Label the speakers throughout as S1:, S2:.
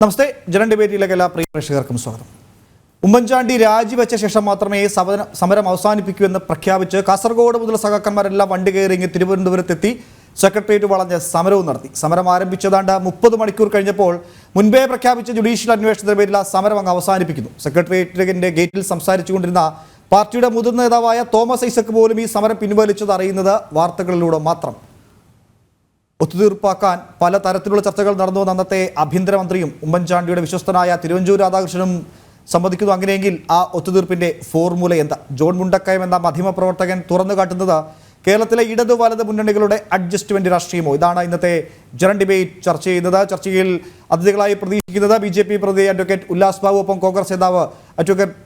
S1: നമസ്തേ. ജനൻ ഡിബേറ്റിലേക്ക് എല്ലാ പ്രിയ പ്രേക്ഷകർക്കും സ്വാഗതം. ഉമ്മൻചാണ്ടി രാജിവെച്ച ശേഷം മാത്രമേ സമരം അവസാനിപ്പിക്കൂ എന്ന് പ്രഖ്യാപിച്ച് കാസർഗോഡ് മുതൽ സഖാക്കന്മാരെല്ലാം വണ്ടി കയറി തിരുവനന്തപുരത്തെത്തി സെക്രട്ടേറിയറ്റ് വളഞ്ഞ് സമരവും നടത്തി. സമരം ആരംഭിച്ചതാണ്ട് 30 മണിക്കൂർ കഴിഞ്ഞപ്പോൾ മുൻപേ പ്രഖ്യാപിച്ച ജുഡീഷ്യൽ അന്വേഷണത്തിന്റെ പേരിൽ ആ സമരം അങ്ങ് അവസാനിപ്പിക്കുന്നു. സെക്രട്ടേറിയറ്റിന്റെ ഗേറ്റിൽ സംസാരിച്ചുകൊണ്ടിരുന്ന പാർട്ടിയുടെ മുതിർന്ന നേതാവായ തോമസ് ഐസക് പോലും ഈ സമരം പിൻവലിച്ചത് അറിയുന്നത് വാർത്തകളിലൂടെ മാത്രം. ഒത്തുതീർപ്പാക്കാൻ പല തരത്തിലുള്ള ചർച്ചകൾ നടന്നു. അന്നത്തെ ആഭ്യന്തരമന്ത്രിയും ഉമ്മൻചാണ്ടിയുടെ വിശ്വസ്തനായ തിരുവഞ്ചൂർ രാധാകൃഷ്ണനും സമ്മതിക്കുന്നു. അങ്ങനെയെങ്കിൽ ആ ഒത്തുതീർപ്പിന്റെ ഫോർമുല എന്താ? ജോൺ മുണ്ടക്കയം എന്ന മാധ്യമപ്രവർത്തകൻ തുറന്നു കാട്ടുന്നത് കേരളത്തിലെ ഇടതു വലത് മുന്നണികളുടെ അഡ്ജസ്റ്റ്മെന്റ് രാഷ്ട്രീയമോ? ഇതാണ് ഇന്നത്തെ ജനൻ ഡിബേറ്റ് ചർച്ച ചെയ്യുന്നത്. ചർച്ചയിൽ അതിഥികളായി പ്രതീക്ഷിക്കുന്നത് BJP പ്രതിനിധി അഡ്വക്കേറ്റ് ഉല്ലാസ് ബാബു, ഒപ്പം കോൺഗ്രസ് നേതാവ്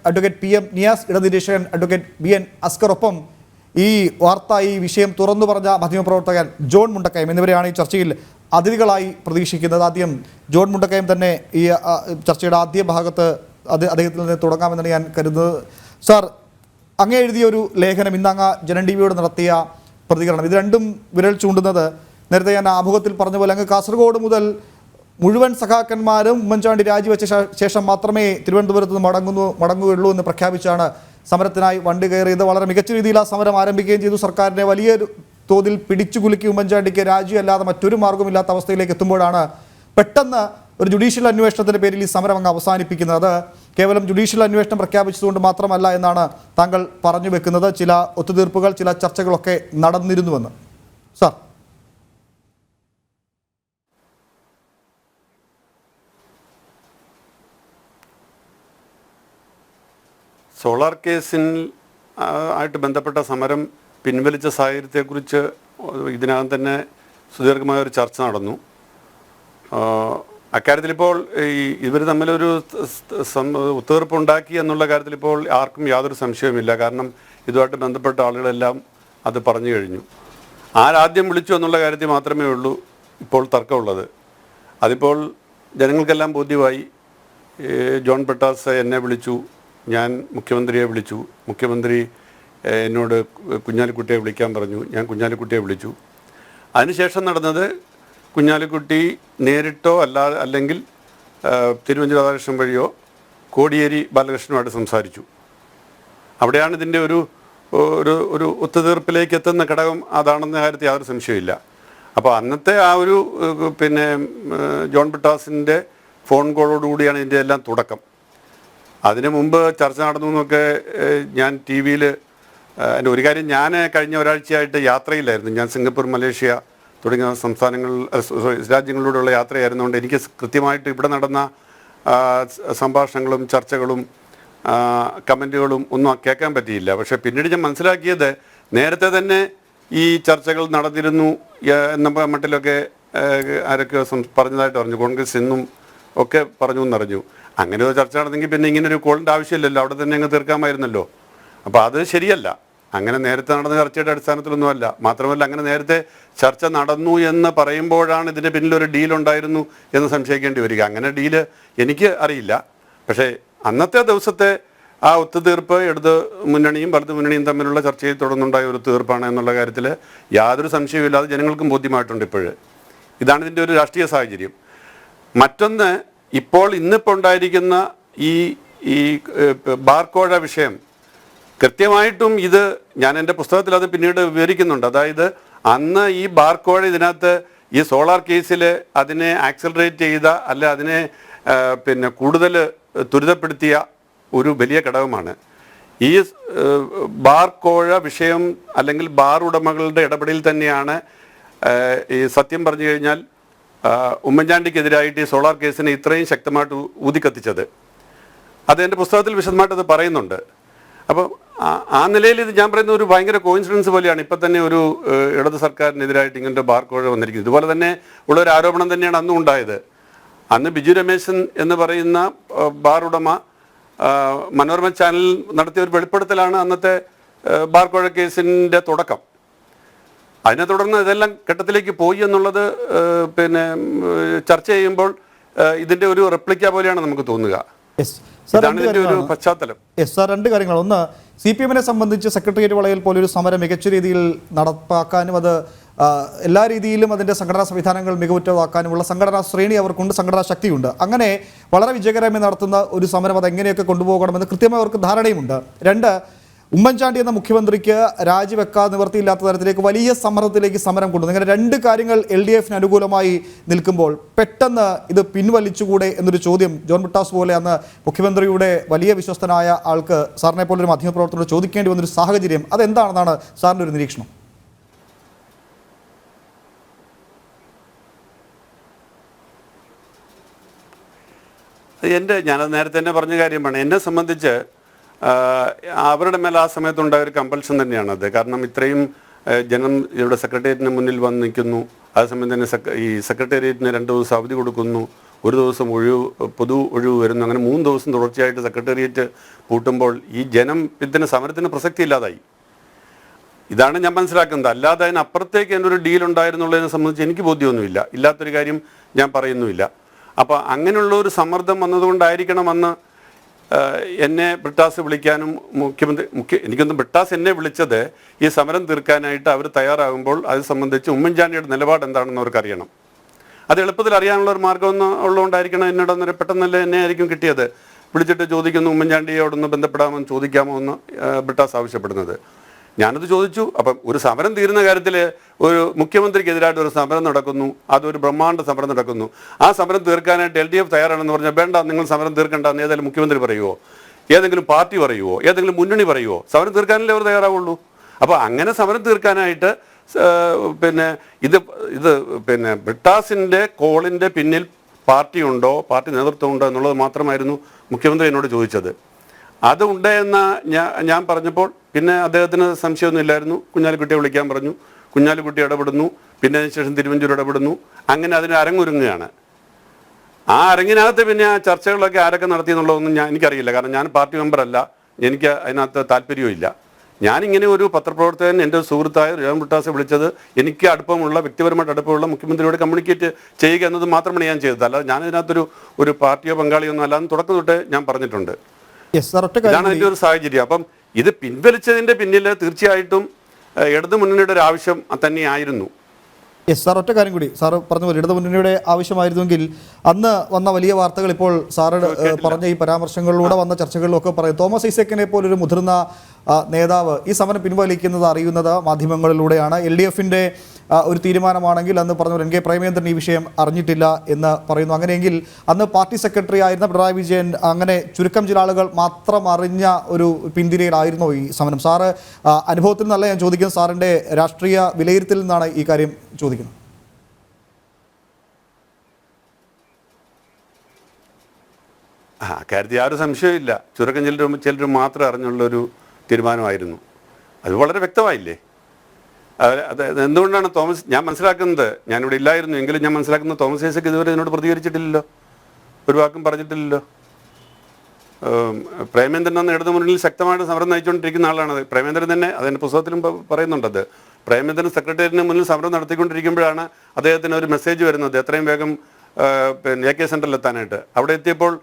S1: അഡ്വക്കേറ്റ് PM നിയാസ്, ഇടനിരീക്ഷകൻ അഡ്വക്കേറ്റ് BN അസ്കർ, ഒപ്പം ഈ വാർത്ത ഈ വിഷയം തുറന്നു പറഞ്ഞ മാധ്യമപ്രവർത്തകൻ ജോൺ മുണ്ടക്കയം എന്നിവരെയാണ് ഈ ചർച്ചയിൽ അതിഥികളായി പ്രതീക്ഷിക്കുന്നത്. ആദ്യം ജോൺ മുണ്ടക്കയം തന്നെ ഈ ചർച്ചയുടെ ആദ്യ ഭാഗത്ത് അദ്ദേഹത്തിൽ നിന്ന് തുടങ്ങാമെന്നാണ് ഞാൻ കരുതുന്നത്. സാർ, അങ്ങ് എഴുതിയ ഒരു ലേഖനം, ഇന്ന് അങ്ങ് ജനൻ ടിവിയോട് നടത്തിയ പ്രതികരണം, ഇത് രണ്ടും വിരൽ ചൂണ്ടുന്നത് നേരത്തെ ഞാൻ ആമുഖത്തിൽ പറഞ്ഞ പോലെ അങ്ങ് കാസർഗോഡ് മുതൽ മുഴുവൻ സഖാക്കന്മാരും ഉമ്മൻചാണ്ടി രാജിവെച്ച ശേഷം മാത്രമേ തിരുവനന്തപുരത്ത് നിന്ന് മടങ്ങുകയുള്ളൂ എന്ന് പ്രഖ്യാപിച്ചാണ് സമരത്തിനായി വണ്ടി കയറിയത്. വളരെ മികച്ച രീതിയിൽ ആ സമരം ആരംഭിക്കുകയും ചെയ്തു. സർക്കാരിനെ വലിയ തോതിൽ പിടിച്ചുകുലുക്കി ഉമ്മൻചാണ്ടിക്ക് രാജിയല്ലാതെ മറ്റൊരു മാർഗ്ഗമില്ലാത്ത അവസ്ഥയിലേക്ക് എത്തുമ്പോഴാണ് പെട്ടെന്ന് ഒരു ജുഡീഷ്യൽ അന്വേഷണത്തിൻ്റെ പേരിൽ ഈ സമരം അങ്ങ് അവസാനിപ്പിക്കുന്നത്. കേവലം ജുഡീഷ്യൽ അന്വേഷണം പ്രഖ്യാപിച്ചതുകൊണ്ട് മാത്രമല്ല എന്നാണ് താങ്കൾ പറഞ്ഞു വെക്കുന്നത്. ചില ഒത്തുതീർപ്പുകൾ, ചില ചർച്ചകളൊക്കെ നടന്നിരുന്നുവെന്ന്. സാർ,
S2: സോളാർ കേസിൽ ആയിട്ട് ബന്ധപ്പെട്ട സമരം പിൻവലിച്ച സാഹചര്യത്തെക്കുറിച്ച് ഇതിനകം തന്നെ സുദീർഘമായ ഒരു ചർച്ച നടന്നു. അക്കാര്യത്തിൽ ഇപ്പോൾ ഇവർ തമ്മിലൊരു ഒത്തുതീർപ്പുണ്ടാക്കി എന്നുള്ള കാര്യത്തിൽ ഇപ്പോൾ ആർക്കും യാതൊരു സംശയവുമില്ല. കാരണം ഇതുമായിട്ട് ബന്ധപ്പെട്ട ആളുകളെല്ലാം അത് പറഞ്ഞു കഴിഞ്ഞു. ആരാദ്യം വിളിച്ചു എന്നുള്ള കാര്യത്തിൽ മാത്രമേ ഉള്ളൂ ഇപ്പോൾ തർക്കമുള്ളത്. അതിപ്പോൾ ജനങ്ങൾക്കെല്ലാം ബോധ്യമായി. ജോൺ ബ്രിട്ടാസ് എന്നെ വിളിച്ചു, ഞാൻ മുഖ്യമന്ത്രിയെ വിളിച്ചു, മുഖ്യമന്ത്രി എന്നോട് കുഞ്ഞാലിക്കുട്ടിയെ വിളിക്കാൻ പറഞ്ഞു, ഞാൻ കുഞ്ഞാലിക്കുട്ടിയെ വിളിച്ചു. അതിനുശേഷം നടന്നത് കുഞ്ഞാലിക്കുട്ടി നേരിട്ടോ അല്ലെങ്കിൽ തിരുവഞ്ചൂർ രാധാകൃഷ്ണൻ വഴിയോ കോടിയേരി ബാലകൃഷ്ണനുമായിട്ട് സംസാരിച്ചു. അവിടെയാണ് ഇതിൻ്റെ ഒരു ഒത്തുതീർപ്പിലേക്ക് എത്തുന്ന ഘടകം അതാണെന്ന കാര്യത്തിൽ യാതൊരു സംശയമില്ല. അപ്പോൾ അന്നത്തെ ആ ഒരു ജോൺ ബ്രിട്ടാസിൻ്റെ ഫോൺ കോളോടുകൂടിയാണ് ഇതിൻ്റെ എല്ലാം തുടക്കം. അതിനു മുമ്പ് ചർച്ച നടന്നു എന്നൊക്കെ ഞാൻ ടി വിയിൽ എൻ്റെ ഒരു കാര്യം, ഞാൻ കഴിഞ്ഞ ഒരാഴ്ചയായിട്ട് യാത്രയിലായിരുന്നു. ഞാൻ സിംഗപ്പൂർ, മലേഷ്യ തുടങ്ങിയ രാജ്യങ്ങളിലൂടെയുള്ള യാത്രയായിരുന്നുകൊണ്ട് എനിക്ക് കൃത്യമായിട്ട് ഇവിടെ നടന്ന സംഭാഷണങ്ങളും ചർച്ചകളും കമൻറ്റുകളും ഒന്നും കേൾക്കാൻ പറ്റിയില്ല. പക്ഷേ പിന്നീട് ഞാൻ മനസ്സിലാക്കിയത് നേരത്തെ തന്നെ ഈ ചർച്ചകൾ നടന്നിരുന്നു എന്ന മട്ടിലൊക്കെ ആരൊക്കെ പറഞ്ഞതായിട്ട് പറഞ്ഞു. കോൺഗ്രസ് ഇന്നും ഒക്കെ പറഞ്ഞു എന്നറിഞ്ഞു. അങ്ങനെ ഒരു ചർച്ച നടന്നെങ്കിൽ പിന്നെ ഇങ്ങനെ ഒരു കോളിൻ്റെ ആവശ്യമില്ലല്ലോ, അവിടെ തന്നെ അങ്ങ് തീർക്കാമായിരുന്നല്ലോ. അപ്പോൾ അത് ശരിയല്ല. അങ്ങനെ നേരത്തെ നടന്ന ചർച്ചയുടെ അടിസ്ഥാനത്തിലൊന്നുമല്ല. മാത്രമല്ല, അങ്ങനെ നേരത്തെ ചർച്ച നടന്നു എന്ന് പറയുമ്പോഴാണ് ഇതിൻ്റെ പിന്നിലൊരു ഡീലുണ്ടായിരുന്നു എന്ന് സംശയിക്കേണ്ടി വരിക. അങ്ങനെ ഡീല് എനിക്ക് അറിയില്ല. പക്ഷേ അന്നത്തെ ദിവസത്തെ ആ ഒത്തുതീർപ്പ് ഇടത് മുന്നണിയും വലത് മുന്നണിയും തമ്മിലുള്ള ചർച്ചയിൽ തുടർന്നുണ്ടായ ഒരു തീർപ്പാണ് എന്നുള്ള കാര്യത്തിൽ യാതൊരു സംശയവുമില്ലാതെ ജനങ്ങൾക്കും ബോധ്യമായിട്ടുണ്ട്. ഇതാണ് ഇതിൻ്റെ ഒരു രാഷ്ട്രീയ സാഹചര്യം. മറ്റൊന്ന്, ഇന്നിപ്പോൾ ഉണ്ടായിരിക്കുന്ന ഈ ബാർക്കോഴ വിഷയം കൃത്യമായിട്ടും ഇത് ഞാൻ എൻ്റെ പുസ്തകത്തിൽ അത് പിന്നീട് വിവരിക്കുന്നുണ്ട്. അതായത് അന്ന് ഈ ബാർക്കോഴ ഇതിനകത്ത് ഈ സോളാർ കേസിൽ അതിനെ ആക്സലറേറ്റ് ചെയ്ത അതിനെ കൂടുതൽ ത്വരിതപ്പെടുത്തിയ ഒരു വലിയ ഘടകമാണ്. ഈ ബാർക്കോഴ വിഷയം അല്ലെങ്കിൽ ബാർ ഉടമകളുടെ ഇടപെടലിൽ തന്നെയാണ് ഈ സത്യം പറഞ്ഞു കഴിഞ്ഞാൽ ഉമ്മൻചാണ്ടിക്കെതിരായിട്ട് ഈ സോളാർ കേസിനെ ഇത്രയും ശക്തമായിട്ട് ഊതിക്കത്തിച്ചത്. അത് എൻ്റെ പുസ്തകത്തിൽ വിശദമായിട്ട് അത് പറയുന്നുണ്ട്. അപ്പോൾ ആ നിലയിൽ ഇത് ഞാൻ പറയുന്ന ഒരു ഭയങ്കര കോയിൻസിഡൻസ് പോലെയാണ് ഇപ്പം തന്നെ ഒരു ഇടത് സർക്കാരിനെതിരായിട്ട് ഇങ്ങനത്തെ ബാർക്കോഴ വന്നിരിക്കുന്നത്. ഇതുപോലെ തന്നെ ഉള്ളൊരു ആരോപണം തന്നെയാണ് അന്നും ഉണ്ടായത്. അന്ന് ബിജു രമേശൻ എന്ന് പറയുന്ന ബാർ ഉടമ മനോരമ ചാനൽ നടത്തിയ ഒരു വെളിപ്പെടുത്തലാണ് അന്നത്തെ ബാർക്കോഴ കേസിൻ്റെ തുടക്കം. അതിനെ തുടർന്ന് ഇതെല്ലാം ഘട്ടത്തിലേക്ക് പോയി എന്നുള്ളത് ചർച്ച ചെയ്യുമ്പോൾ ഇതിൻ്റെ ഒരു റെപ്ലിക്ക പോലെയാണ് നമുക്ക് തോന്നുക. പശ്ചാത്തലം.
S1: സാർ, രണ്ട് കാര്യങ്ങൾ. ഒന്ന്, CPM-നെ സംബന്ധിച്ച് സെക്രട്ടേറിയറ്റ് വളയിൽ പോലൊരു സമരം മികച്ച രീതിയിൽ നടപ്പാക്കാനും അത് എല്ലാ രീതിയിലും അതിൻ്റെ സംഘടനാ സംവിധാനങ്ങൾ മികവുറ്റതാക്കാനുമുള്ള സംഘടനാ ശ്രേണി അവർക്കുണ്ട്, സംഘടനാ ശക്തിയുണ്ട്. അങ്ങനെ വളരെ വിജയകരമായി നടത്തുന്ന ഒരു സമരം അത് എങ്ങനെയൊക്കെ കൊണ്ടുപോകണമെന്ന് കൃത്യമായി അവർക്ക് ധാരണയുമുണ്ട്. രണ്ട്, ഉമ്മൻചാണ്ടി എന്ന മുഖ്യമന്ത്രിക്ക് രാജിവെക്കാൻ നിവൃത്തിയില്ലാത്ത തരത്തിലേക്ക് വലിയ സമ്മർദ്ദത്തിലേക്ക് സമരം കൊണ്ടു. ഇങ്ങനെ രണ്ട് കാര്യങ്ങൾ LDF അനുകൂലമായി നിൽക്കുമ്പോൾ പെട്ടെന്ന് ഇത് പിൻവലിച്ചുകൂടെ എന്നൊരു ചോദ്യം ജോൺ ബ്രിട്ടാസ് പോലെ അന്ന് മുഖ്യമന്ത്രിയുടെ വലിയ വിശ്വസ്തനായ ആൾക്ക് സാറിനെ പോലൊരു മാധ്യമപ്രവർത്തകരോട് ചോദിക്കേണ്ടി വന്നൊരു സാഹചര്യം അതെന്താണെന്നാണ് സാറിൻ്റെ ഒരു നിരീക്ഷണം?
S2: ഞാനത് നേരത്തെ തന്നെ പറഞ്ഞ കാര്യമാണ്. എന്നെ സംബന്ധിച്ച് അവരുടെ മേലെ ആ സമയത്തുണ്ടായ ഒരു കമ്പൽഷൻ തന്നെയാണത്. കാരണം ഇത്രയും ജനം ഇവിടെ സെക്രട്ടേറിയറ്റിന് മുന്നിൽ വന്ന് നിൽക്കുന്നു, അതേസമയം തന്നെ ഈ സെക്രട്ടേറിയറ്റിന് 2 ദിവസം അവധി കൊടുക്കുന്നു, 1 ദിവസം പൊതു ഒഴിവ് വരുന്നു, അങ്ങനെ 3 ദിവസം തുടർച്ചയായിട്ട് സെക്രട്ടേറിയറ്റ് പൂട്ടുമ്പോൾ ഈ ജനം ഇതിന് സമരത്തിന് പ്രസക്തി ഇല്ലാതായി. ഇതാണ് ഞാൻ മനസ്സിലാക്കുന്നത്. അല്ലാതെ അതിനപ്പുറത്തേക്ക് എൻ്റെ ഒരു ഡീൽ ഉണ്ടായിരുന്നുള്ളതിനെ സംബന്ധിച്ച് എനിക്ക് ബോധ്യമൊന്നുമില്ല, ഇല്ലാത്തൊരു കാര്യം ഞാൻ പറയുന്നുമില്ല. അപ്പോൾ അങ്ങനെയുള്ള ഒരു സമ്മർദ്ദം വന്നതുകൊണ്ടായിരിക്കണം അന്ന് എന്നെ ബ്രിട്ടാസ് വിളിക്കാനും എനിക്കൊന്ന് ബ്രിട്ടാസ് എന്നെ വിളിച്ചത് ഈ സമരം തീർക്കാനായിട്ട് അവർ തയ്യാറാകുമ്പോൾ അത് സംബന്ധിച്ച് ഉമ്മൻചാണ്ടിയുടെ നിലപാട് എന്താണെന്ന് അവർക്കറിയണം. അത് എളുപ്പത്തിൽ അറിയാനുള്ള ഒരു മാർഗ്ഗം ഉള്ളതുകൊണ്ടായിരിക്കണം എന്നോടൊന്നൊരു പെട്ടെന്നല്ലേ എന്നെ ആയിരിക്കും കിട്ടിയത്. വിളിച്ചിട്ട് ചോദിക്കുന്നു ഉമ്മൻചാണ്ടിയോടൊന്ന് ബന്ധപ്പെടാമെന്ന് ചോദിക്കാമോ എന്ന് ബ്രിട്ടാസ് ആവശ്യപ്പെടുന്നത്. ഞാനത് ചോദിച്ചു. അപ്പം ഒരു സമരം തീരുന്ന കാര്യത്തിൽ ഒരു മുഖ്യമന്ത്രിക്കെതിരായിട്ട് ഒരു സമരം നടക്കുന്നു, അതൊരു ബ്രഹ്മാണ്ഡ സമരം നടക്കുന്നു. ആ സമരം തീർക്കാനായിട്ട് LDF തയ്യാറാണെന്ന് പറഞ്ഞാൽ വേണ്ട, നിങ്ങൾ സമരം തീർക്കേണ്ട എന്ന് ഏതെങ്കിലും മുഖ്യമന്ത്രി പറയുമോ, ഏതെങ്കിലും പാർട്ടി പറയുമോ, ഏതെങ്കിലും മുന്നണി പറയുമോ? സമരം തീർക്കാനല്ലേ അവർ തയ്യാറാവുള്ളൂ. അപ്പോൾ അങ്ങനെ സമരം തീർക്കാനായിട്ട് ഇത് ബ്രിട്ടാസിൻ്റെ കോളിൻ്റെ പിന്നിൽ പാർട്ടിയുണ്ടോ, പാർട്ടി നേതൃത്വമുണ്ടോ എന്നുള്ളത് മാത്രമായിരുന്നു മുഖ്യമന്ത്രി എന്നോട് ചോദിച്ചത്. അതുണ്ട് എന്ന് ഞാൻ പറഞ്ഞപ്പോൾ പിന്നെ അദ്ദേഹത്തിന് സംശയമൊന്നും ഇല്ലായിരുന്നു. കുഞ്ഞാലിക്കുട്ടിയെ വിളിക്കാൻ പറഞ്ഞു, കുഞ്ഞാലിക്കുട്ടി ഇടപെടുന്നു, പിന്നെ അതിനുശേഷം തിരുവഞ്ചൂർ ഇടപെടുന്നു. അങ്ങനെ അതിന് അരങ്ങൊരുങ്ങുകയാണ്. ആ അരങ്ങിനകത്ത് പിന്നെ ആ ചർച്ചകളൊക്കെ ആരൊക്കെ നടത്തിയെന്നുള്ളതൊന്നും എനിക്കറിയില്ല. കാരണം ഞാൻ പാർട്ടി മെമ്പറല്ല, എനിക്ക് അതിനകത്ത് താല്പര്യവും. ഞാനിങ്ങനെ ഒരു പത്രപ്രവർത്തകൻ എൻ്റെ സുഹൃത്തായ ജോൺ ബ്രിട്ടാസ് വിളിച്ചത് എനിക്ക് അടുപ്പമുള്ള, വ്യക്തിപരമായിട്ട് അടുപ്പമുള്ള മുഖ്യമന്ത്രിയോട് കമ്മ്യൂണിക്കേറ്റ് ചെയ്യുക എന്നത് മാത്രമാണ് ഞാൻ ചെയ്തത്. അല്ലാതെ ഞാനിതിനകത്തൊരു പാർട്ടിയോ പങ്കാളിയോ ഒന്നും അല്ലാന്ന് തുടക്കം തൊട്ടേ ഞാൻ പറഞ്ഞിട്ടുണ്ട്. ഇതാണ് അതിൻ്റെ ഒരു സാഹചര്യം. അപ്പം ഇത് പിൻവലിച്ചതിൻ്റെ പിന്നിൽ തീർച്ചയായിട്ടും ഇടതു മുന്നണിയുടെ ഒരു ആവശ്യം തന്നെയായിരുന്നു.
S1: സാർ, ഒറ്റ കാര്യം കൂടി സാർ പറഞ്ഞ പോലെ ഇടതു മുന്നണിയുടെ ആവശ്യമായിരുന്നെങ്കിൽ അന്ന് വന്ന വലിയ വാർത്തകൾ ഇപ്പോൾ സാറ് പറഞ്ഞ ഈ പരാമർശങ്ങളിലൂടെ വന്ന ചർച്ചകളിലൊക്കെ പറയും. തോമസ് ഐസക്കിനെ പോലൊരു മുതിർന്ന നേതാവ് ഈ സമരം പിൻവലിക്കുന്നത് അറിയുന്നത് മാധ്യമങ്ങളിലൂടെയാണ്. LDFൻ്റെ ഒരു തീരുമാനമാണെങ്കിൽ അന്ന് പറഞ്ഞ പോലെ NK പ്രേമേന്ദ്രൻ ഈ വിഷയം അറിഞ്ഞിട്ടില്ല എന്ന് പറയുന്നു. അങ്ങനെയെങ്കിൽ അന്ന് പാർട്ടി സെക്രട്ടറി ആയിരുന്ന പിണറായി വിജയൻ അങ്ങനെ ചുരുക്കം ചില ആളുകൾ മാത്രം അറിഞ്ഞ ഒരു പിന്തിരിയിലായിരുന്നോ ഈ സമരം? സാറ് അനുഭവത്തിൽ നിന്നല്ല ഞാൻ ചോദിക്കുന്നത്, സാറിൻ്റെ രാഷ്ട്രീയ വിലയിരുത്തലിൽ നിന്നാണ് ഈ കാര്യം ചോദിക്കുന്നത്.
S2: കാര്യത്തിൽ യാതൊരു സംശയമില്ല. ചുരുക്കം ചിലർ മാത്രം അറിഞ്ഞുള്ളൊരു തീരുമാനമായിരുന്നു. അത് വളരെ വ്യക്തമായില്ലേ? അത് എന്തുകൊണ്ടാണ് ഞാൻ മനസ്സിലാക്കുന്നത്, ഞാനിവിടെ ഇല്ലായിരുന്നു എങ്കിലും ഞാൻ മനസ്സിലാക്കുന്നത് തോമസ് ഐസക് ഇതുവരെ ഇതിനോട് പ്രതികരിച്ചിട്ടില്ലല്ലോ, ഒരു വാക്കും പറഞ്ഞിട്ടില്ലല്ലോ. പ്രേമേന്ദ്രൻ എന്ന ഇടതു മുന്നണിയിൽ ശക്തമായിട്ട് സമരം നയിച്ചുകൊണ്ടിരിക്കുന്ന ആളാണ് പ്രേമേന്ദ്രൻ തന്നെ. അതിൻ്റെ പുസ്തകത്തിലും പറയുന്നുണ്ടത്. പ്രേമേന്ദ്രൻ സെക്രട്ടേറിയറ്റിന് മുന്നിൽ സമരം നടത്തിക്കൊണ്ടിരിക്കുമ്പോഴാണ് അദ്ദേഹത്തിന് ഒരു മെസ്സേജ് വരുന്നത് എത്രയും വേഗം AK സെൻറ്ററിൽ എത്താനായിട്ട്. അവിടെ എത്തിയപ്പോൾ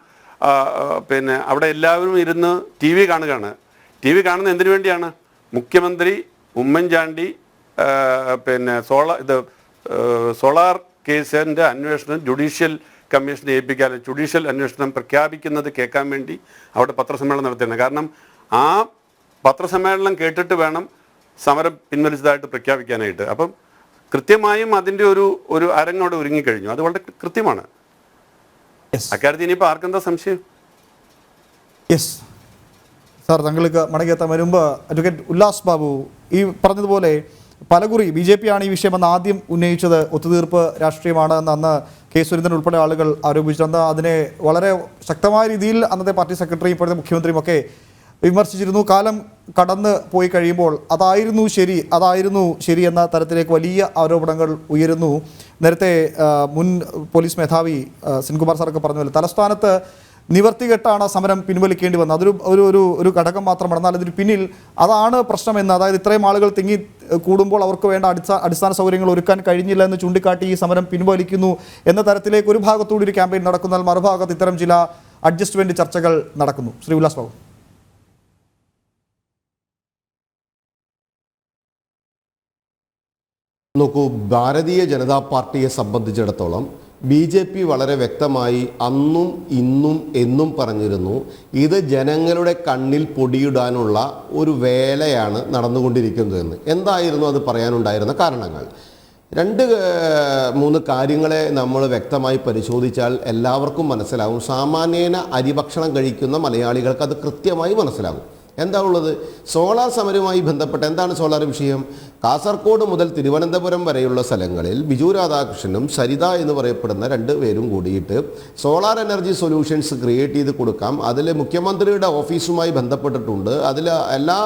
S2: അവിടെ എല്ലാവരും ഇരുന്ന് TV കാണുകയാണ്. TV കാണുന്നത് എന്തിനു വേണ്ടിയാണ്? മുഖ്യമന്ത്രി ഉമ്മൻചാണ്ടി സോളാർ കേസിൻ്റെ അന്വേഷണം ജുഡീഷ്യൽ കമ്മീഷനെ ഏൽപ്പിക്കാൻ, ജുഡീഷ്യൽ അന്വേഷണം പ്രഖ്യാപിക്കുന്നത് കേൾക്കാൻ വേണ്ടി അവിടെ പത്രസമ്മേളനം നടത്തിയാണ്. കാരണം ആ പത്രസമ്മേളനം കേട്ടിട്ട് വേണം സമരം പിൻവലിച്ചതായിട്ട് പ്രഖ്യാപിക്കാനായിട്ട്. അപ്പം കൃത്യമായും അതിൻ്റെ ഒരു അരങ്ങോടെ ഒരുങ്ങിക്കഴിഞ്ഞു. അത് വളരെ കൃത്യമാണ്. അക്കാര്യത്തിൽ ഇനിയിപ്പോൾ ആർക്കെന്താ സംശയം?
S1: സാർ, താങ്കൾക്ക് മടങ്ങിയെത്താൻ വരുമ്പോൾ അഡ്വക്കേറ്റ് ഉല്ലാസ് ബാബു ഈ പറഞ്ഞതുപോലെ പലകുറി BJP ആണ് ഈ വിഷയമെന്ന് ആദ്യം ഉന്നയിച്ചത്. ഒത്തുതീർപ്പ് രാഷ്ട്രീയമാണ് എന്ന് അന്ന് K. സുരേന്ദ്രൻ ഉൾപ്പെടെ ആളുകൾ ആരോപിച്ചു. അന്ന് അതിനെ വളരെ ശക്തമായ രീതിയിൽ അന്നത്തെ പാർട്ടി സെക്രട്ടറിയും ഇപ്പോഴത്തെ മുഖ്യമന്ത്രിയും ഒക്കെ വിമർശിച്ചിരുന്നു. കാലം കടന്ന് പോയി കഴിയുമ്പോൾ അതായിരുന്നു ശരി എന്ന തരത്തിലേക്ക് വലിയ ആരോപണങ്ങൾ ഉയരുന്നു. നേരത്തെ മുൻ പോലീസ് മേധാവി സെൻകുമാർ സാറൊക്കെ പറഞ്ഞ പോലെ തലസ്ഥാനത്ത് നിവർത്തികെട്ടാണ് സമരം പിൻവലിക്കേണ്ടി വന്നത്. അതൊരു ഘടകം മാത്രമാണ്. എന്നാൽ അതിന് പിന്നിൽ അതാണ് പ്രശ്നമെന്ന്, അതായത് ഇത്രയും ആളുകൾ തിങ്ങി കൂടുമ്പോൾ അവർക്ക് വേണ്ട അടിസ്ഥാന സൗകര്യങ്ങൾ ഒരുക്കാൻ കഴിഞ്ഞില്ല എന്ന് ചൂണ്ടിക്കാട്ടി ഈ സമരം പിൻവലിക്കുന്നു എന്ന തരത്തിലേക്ക് ഒരു ഭാഗത്തുകൂടി ഒരു ക്യാമ്പയിൻ നടക്കുന്നാൽ മറുഭാഗത്ത് ഇത്തരം ചില അഡ്ജസ്റ്റ്മെൻറ്റ് ചർച്ചകൾ നടക്കുന്നു. ശ്രീ ഉല്ലാസ് ബാബു.
S3: നോക്കൂ, ഭാരതീയ ജനതാ പാർട്ടിയെ സംബന്ധിച്ചിടത്തോളം BJP വളരെ വ്യക്തമായി അന്നും ഇന്നും എന്നും പറഞ്ഞിരുന്നു, ഇത് ജനങ്ങളുടെ കണ്ണിൽ പൊടിയിടാനുള്ള ഒരു വേലയാണ് നടന്നുകൊണ്ടിരിക്കുന്നതെന്ന്. എന്തായിരുന്നു അത് പറയാനുണ്ടായിരുന്ന കാരണങ്ങൾ? 2-3 കാര്യങ്ങളെ നമ്മൾ വ്യക്തമായി പരിശോധിച്ചാൽ എല്ലാവർക്കും മനസ്സിലാവും. സാമാന്യേന അരിഭക്ഷണം കഴിക്കുന്ന മലയാളികൾക്ക് അത് കൃത്യമായി മനസ്സിലാകും. എന്താ ഉള്ളത്? സോളാർ സമരവുമായി ബന്ധപ്പെട്ട് എന്താണ് സോളാർ വിഷയം? കാസർഗോഡ് മുതൽ തിരുവനന്തപുരം വരെയുള്ള സ്ഥലങ്ങളിൽ ബിജു രാധാകൃഷ്ണനും സരിത എന്ന് പറയപ്പെടുന്ന 2 പേരും കൂടിയിട്ട് സോളാർ എനർജി സൊല്യൂഷൻസ് ക്രിയേറ്റ് ചെയ്ത് കൊടുക്കാം. അതിൽ മുഖ്യമന്ത്രിയുടെ ഓഫീസുമായി ബന്ധപ്പെട്ടിട്ടുണ്ട്. അതിൽ എല്ലാ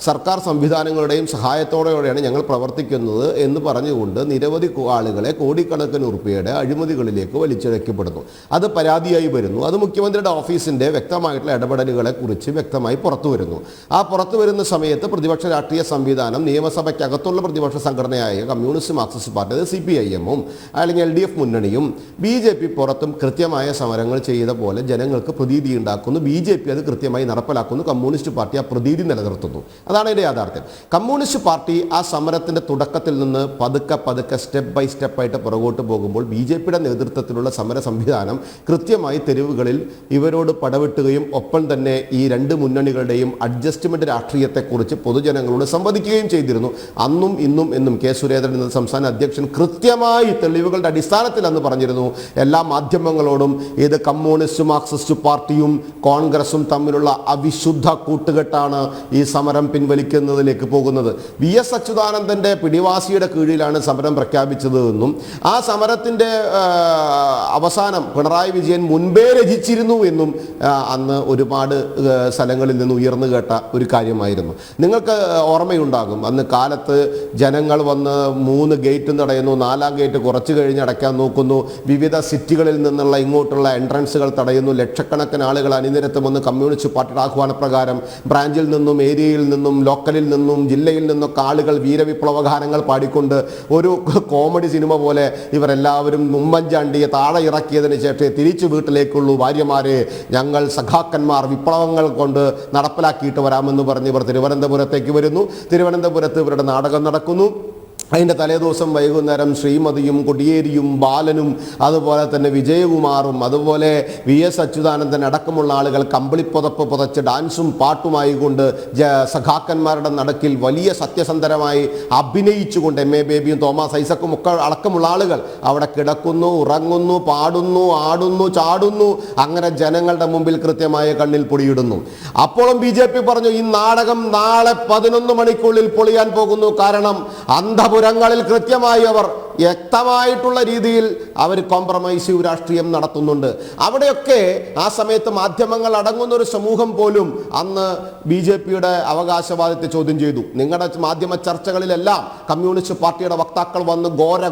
S3: സർക്കാർ സംവിധാനങ്ങളുടെയും സഹായത്തോടെയാണ് ഞങ്ങൾ പ്രവർത്തിക്കുന്നത് എന്ന് പറഞ്ഞുകൊണ്ട് നിരവധി ആളുകളെ കോടിക്കണക്കിന് ഉറുപ്പികയുടെ അഴിമതികളിലേക്ക് വലിച്ചിഴക്കപ്പെടുന്നു. അത് പരാതിയായി വരുന്നു. അത് മുഖ്യമന്ത്രിയുടെ ഓഫീസിൻ്റെ വ്യക്തമായിട്ടുള്ള ഇടപെടലുകളെ കുറിച്ച് വ്യക്തമായി പുറത്തു വരുന്നു. ആ പുറത്തു വരുന്ന സമയത്ത് പ്രതിപക്ഷ രാഷ്ട്രീയ സംവിധാനം നിയമസഭയ്ക്കകത്തുള്ള പ്രതിപക്ഷ സംഘടനയായ കമ്മ്യൂണിസ്റ്റ് മാർക്സിസ്റ്റ് പാർട്ടി, അത് CPIM-ഉം അല്ലെങ്കിൽ LDF മുന്നണിയും BJP പുറത്തും കൃത്യമായ സമരങ്ങൾ ചെയ്ത പോലെ ജനങ്ങൾക്ക് പ്രതീതി ഉണ്ടാക്കുന്നു. BJP അത് കൃത്യമായി നടപ്പിലാക്കുന്നു. കമ്മ്യൂണിസ്റ്റ് പാർട്ടി ആ പ്രതീതി നിലനിർത്തുന്നു. അതാണ് അതിൻ്റെ യാഥാർത്ഥ്യം. കമ്മ്യൂണിസ്റ്റ് പാർട്ടി ആ സമരത്തിൻ്റെ തുടക്കത്തിൽ നിന്ന് പതുക്കെ സ്റ്റെപ്പ് ബൈ സ്റ്റെപ്പായിട്ട് പുറകോട്ട് പോകുമ്പോൾ BJPയുടെ നേതൃത്വത്തിലുള്ള സമര സംവിധാനം കൃത്യമായി തെരുവുകളിൽ ഇവരോട് പടവെട്ടുകയും ഒപ്പം തന്നെ ഈ 2 മുന്നണികളുടെയും അഡ്ജസ്റ്റ്മെൻറ്റ് രാഷ്ട്രീയത്തെക്കുറിച്ച് പൊതുജനങ്ങളോട് സംവദിക്കുകയും ചെയ്തിരുന്നു. അന്നും ഇന്നും എന്നും കെ സുരേന്ദ്രൻ എന്ന സംസ്ഥാന അധ്യക്ഷൻ കൃത്യമായി തെളിവുകളുടെ അടിസ്ഥാനത്തിൽ അന്ന് പറഞ്ഞിരുന്നു, എല്ലാ മാധ്യമങ്ങളോടും ഇത് കമ്മ്യൂണിസ്റ്റ് മാർക്സിസ്റ്റ് പാർട്ടിയും കോൺഗ്രസും തമ്മിലുള്ള അവിശുദ്ധ കൂട്ടുകെട്ടാണ് ഈ സമരം പിൻവലിക്കുന്നതിലേക്ക് പോകുന്നത്. VS അച്യുതാനന്ദൻ്റെ പിടിവാസിയുടെ കീഴിലാണ് സമരം പ്രഖ്യാപിച്ചത് എന്നും ആ സമരത്തിൻ്റെ അവസാനം പിണറായി വിജയൻ മുൻപേ രചിച്ചിരുന്നു എന്നും അന്ന് ഒരുപാട് സ്ഥലങ്ങളിൽ നിന്ന് ഉയർന്നു കേട്ട ഒരു കാര്യമായിരുന്നു. നിങ്ങൾക്ക് ഓർമ്മയുണ്ടാകും, അന്ന് കാലത്ത് ജനങ്ങൾ വന്ന് 3 ഗേറ്റ് തടയുന്നു, 4ാം ഗേറ്റ് കുറച്ച് കഴിഞ്ഞ് അടയ്ക്കാൻ നോക്കുന്നു, വിവിധ സിറ്റികളിൽ നിന്നുള്ള ഇങ്ങോട്ടുള്ള എൻട്രൻസുകൾ തടയുന്നു, ലക്ഷക്കണക്കിന് ആളുകൾ അണിനിരത്തുമെന്ന് കമ്മ്യൂണിസ്റ്റ് പാർട്ടിയുടെ ആഹ്വാനപ്രകാരം ബ്രാഞ്ചിൽ നിന്നും ഏരിയയിൽ നിന്നും ലോക്കലിൽ നിന്നും ജില്ലയിൽ നിന്നൊക്കെ ആളുകൾ വീരവിപ്ലവ ഗാനങ്ങൾ പാടിക്കൊണ്ട് ഒരു കോമഡി സിനിമ പോലെ ഇവരെല്ലാവരും ഉമ്മൻചാണ്ടിയെ താഴെ ഇറക്കിയതിന് ശേഷം തിരിച്ചു വീട്ടിലേക്കുള്ളൂ ഭാര്യമാരെ, ഞങ്ങൾ സഖാക്കന്മാർ വിപ്ലവങ്ങൾ കൊണ്ട് നടപ്പിലാക്കിയിട്ട് വരാമെന്ന് പറഞ്ഞ് ഇവർ തിരുവനന്തപുരത്തേക്ക് വരുന്നു. തിരുവനന്തപുരത്ത് ഇവരുടെ നാടകം നടക്കുന്നു. അതിൻ്റെ തലേദിവസം വൈകുന്നേരം ശ്രീമതിയും കൊടിയേരിയും ബാലനും അതുപോലെ തന്നെ വിജയകുമാറും അതുപോലെ VS അച്യുതാനന്ദൻ അടക്കമുള്ള ആളുകൾ കമ്പിളിപ്പുതപ്പ് പുതച്ച് ഡാൻസും പാട്ടുമായി കൊണ്ട് സഖാക്കന്മാരുടെ നടക്കിൽ വലിയ സത്യസന്ധരമായി അഭിനയിച്ചുകൊണ്ട് MA ബേബിയും തോമസ് ഐസക്കും ഒക്കെ അടക്കമുള്ള ആളുകൾ അവിടെ കിടക്കുന്നു, ഉറങ്ങുന്നു, പാടുന്നു, ആടുന്നു, ചാടുന്നു. അങ്ങനെ ജനങ്ങളുടെ മുമ്പിൽ കൃത്യമായ കണ്ണിൽ പൊടിയിടുന്നു. അപ്പോഴും BJP പറഞ്ഞു, ഈ നാടകം നാളെ 11 മണിക്കുള്ളിൽ പൊളിയാൻ പോകുന്നു. കാരണം അന്ധപുരങ്ങളിൽ കൃത്യമായി അവർ വ്യക്തമായിട്ടുള്ള രീതിയിൽ അവർ കോംപ്രമൈസീവ് രാഷ്ട്രീയം നടത്തുന്നുണ്ട്. അവിടെയൊക്കെ ആ സമയത്ത് മാധ്യമങ്ങൾ അടങ്ങുന്ന ഒരു സമൂഹം പോലും അന്ന് BJPയുടെ അവകാശവാദത്തെ ചോദ്യം ചെയ്തു. നിങ്ങളുടെ മാധ്യമ ചർച്ചകളിലെല്ലാം കമ്മ്യൂണിസ്റ്റ് പാർട്ടിയുടെ വക്താക്കൾ വന്ന്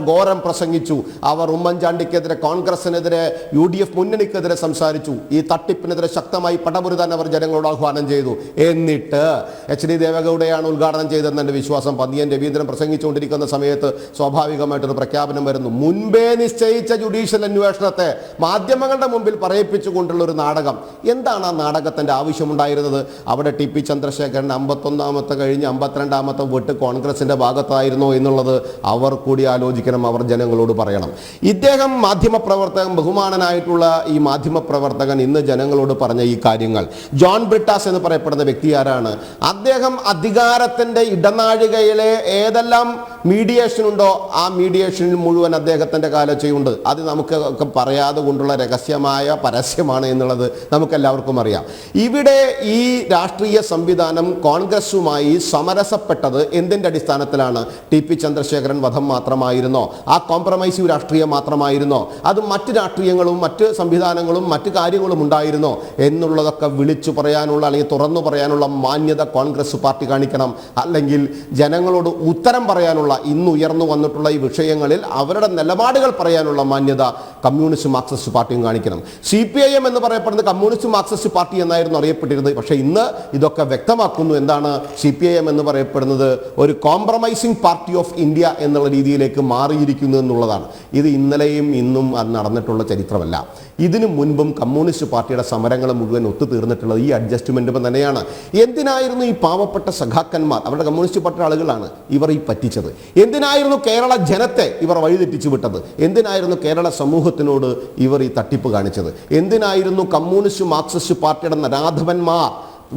S3: ഘോരം പ്രസംഗിച്ചു. അവർ ഉമ്മൻചാണ്ടിക്കെതിരെ, കോൺഗ്രസിനെതിരെ, UDF മുന്നണിക്കെതിരെ സംസാരിച്ചു. ഈ തട്ടിപ്പിനെതിരെ ശക്തമായി പടപൊരുതാൻ അവർ ജനങ്ങളോട് ആഹ്വാനം ചെയ്തു. എന്നിട്ട് HD ദേവഗൌഡയാണ് ഉദ്ഘാടനം ചെയ്തതെന്ന് എൻ്റെ വിശ്വാസം. പന്നിയൻ രവീന്ദ്രൻ പ്രസംഗിച്ചുകൊണ്ടിരിക്കുന്ന സമയത്ത് സ്വാഭാവികമായിട്ടൊരു പ്രഖ്യാപനം വരുന്നു. മുൻപേ നിശ്ചയിച്ച ജുഡീഷ്യൽ അന്വേഷണത്തെ മാധ്യമങ്ങളുടെ മുമ്പിൽ പറയിപ്പിച്ചുകൊണ്ടുള്ള ഒരു നാടകം. എന്താണ് ആ നാടകത്തിൻ്റെ ആവശ്യമുണ്ടായിരുന്നത്? അവിടെ TP ചന്ദ്രശേഖരൻ 51ാമത്തെ കഴിഞ്ഞ് 52ാമത്തെ വോട്ട് കോൺഗ്രസിൻ്റെ ഭാഗത്തായിരുന്നോ എന്നുള്ളത് അവർ കൂടി ആലോചിക്കണം, അവർ ജനങ്ങളോട് പറയണം. ഇദ്ദേഹം മാധ്യമപ്രവർത്തകൻ, ബഹുമാനനായിട്ടുള്ള ഈ മാധ്യമപ്രവർത്തകൻ ഇന്ന് ജനങ്ങളോട് പറഞ്ഞ ഈ കാര്യങ്ങൾ, ജോൺ ബ്രിട്ടാസ് എന്ന് പറയപ്പെടുന്ന വ്യക്തി ആരാണ്? അദ്ദേഹം അധികാരത്തിൻ്റെ ഇടനാഴികയിലെ ഏതെല്ലാം മീഡിയേഷൻ ഉണ്ടോ ആ മീഡിയേഷനിൽ മുഴുവൻ അദ്ദേഹത്തിൻ്റെ കാലച്ചയുണ്ട്. അത് നമുക്ക് പറയാതെ കൊണ്ടുള്ള രഹസ്യമായ പരസ്യമാണ് എന്നുള്ളത് നമുക്കെല്ലാവർക്കും അറിയാം. ഇവിടെ ഈ രാഷ്ട്രീയ സംവിധാനം കോൺഗ്രസുമായി സമരസപ്പെട്ടത് എന്തിൻ്റെ അടിസ്ഥാനത്തിലാണ്? TP ചന്ദ്രശേഖരൻ വധം മാത്രമായിരുന്നോ? ആ കോംപ്രമൈസീവ് രാഷ്ട്രീയം മാത്രമായിരുന്നോ? അത് മറ്റ് രാഷ്ട്രീയങ്ങളും മറ്റ് സംവിധാനങ്ങളും മറ്റ് കാര്യങ്ങളും ഉണ്ടായിരുന്നോ എന്നുള്ളതൊക്കെ വിളിച്ചു പറയാനുള്ള അല്ലെങ്കിൽ തുറന്നു പറയാനുള്ള മാന്യത കോൺഗ്രസ് പാർട്ടി കാണിക്കണം. അല്ലെങ്കിൽ ജനങ്ങളോട് ഉത്തരം പറയാനുള്ള, ഇന്ന് ഉയർന്നു വന്നിട്ടുള്ള ഈ വിഷയങ്ങളിൽ അവരുടെ നിലപാടുകൾ പറയാനുള്ള മാന്യത കമ്മ്യൂണിസ്റ്റ് മാർക്സിസ്റ്റ് പാർട്ടിയും കാണിക്കണം. CPIM എന്ന് പറയപ്പെടുന്നത് കമ്മ്യൂണിസ്റ്റ് മാർക്സിസ്റ്റ് പാർട്ടി എന്നായിരുന്നു അറിയപ്പെട്ടിരുന്നത്. പക്ഷേ ഇന്ന് ഇതൊക്കെ വ്യക്തമാക്കുന്നു. എന്താണ് CPIM എന്ന് പറയപ്പെടുന്നത്? ഒരു കോംപ്രമൈസിംഗ് പാർട്ടി ഓഫ് ഇന്ത്യ എന്നുള്ള രീതിയിലേക്ക് മാറിയിരിക്കുന്നു എന്നുള്ളതാണ്. ഇത് ഇന്നലെയും ഇന്നും അത് നടന്നിട്ടുള്ള ചരിത്രമല്ല. ഇതിനു മുൻപും കമ്മ്യൂണിസ്റ്റ് പാർട്ടിയുടെ സമരങ്ങൾ മുഴുവൻ ഒത്തുതീർന്നിട്ടുള്ളത് ഈ അഡ്ജസ്റ്റ്മെൻറ്റും തന്നെയാണ്. എന്തിനായിരുന്നു ഈ പാവപ്പെട്ട സഖാക്കന്മാർ, അവരുടെ കമ്മ്യൂണിസ്റ്റ് പാർട്ടിയുടെ ആളുകളാണ് ഇവർ ഈ പറ്റിച്ചത്? എന്തിനായിരുന്നു കേരള ജനത്തെ ഇവർ വഴിതെറ്റിച്ചു വിട്ടത്? എന്തിനായിരുന്നു കേരള സമൂഹത്തിനോട് ഇവർ ഈ തട്ടിപ്പ് കാണിച്ചത്? എന്തിനായിരുന്നു കമ്മ്യൂണിസ്റ്റ് മാർക്സിസ്റ്റ് പാർട്ടിയുടെ നരാധവന്മാർ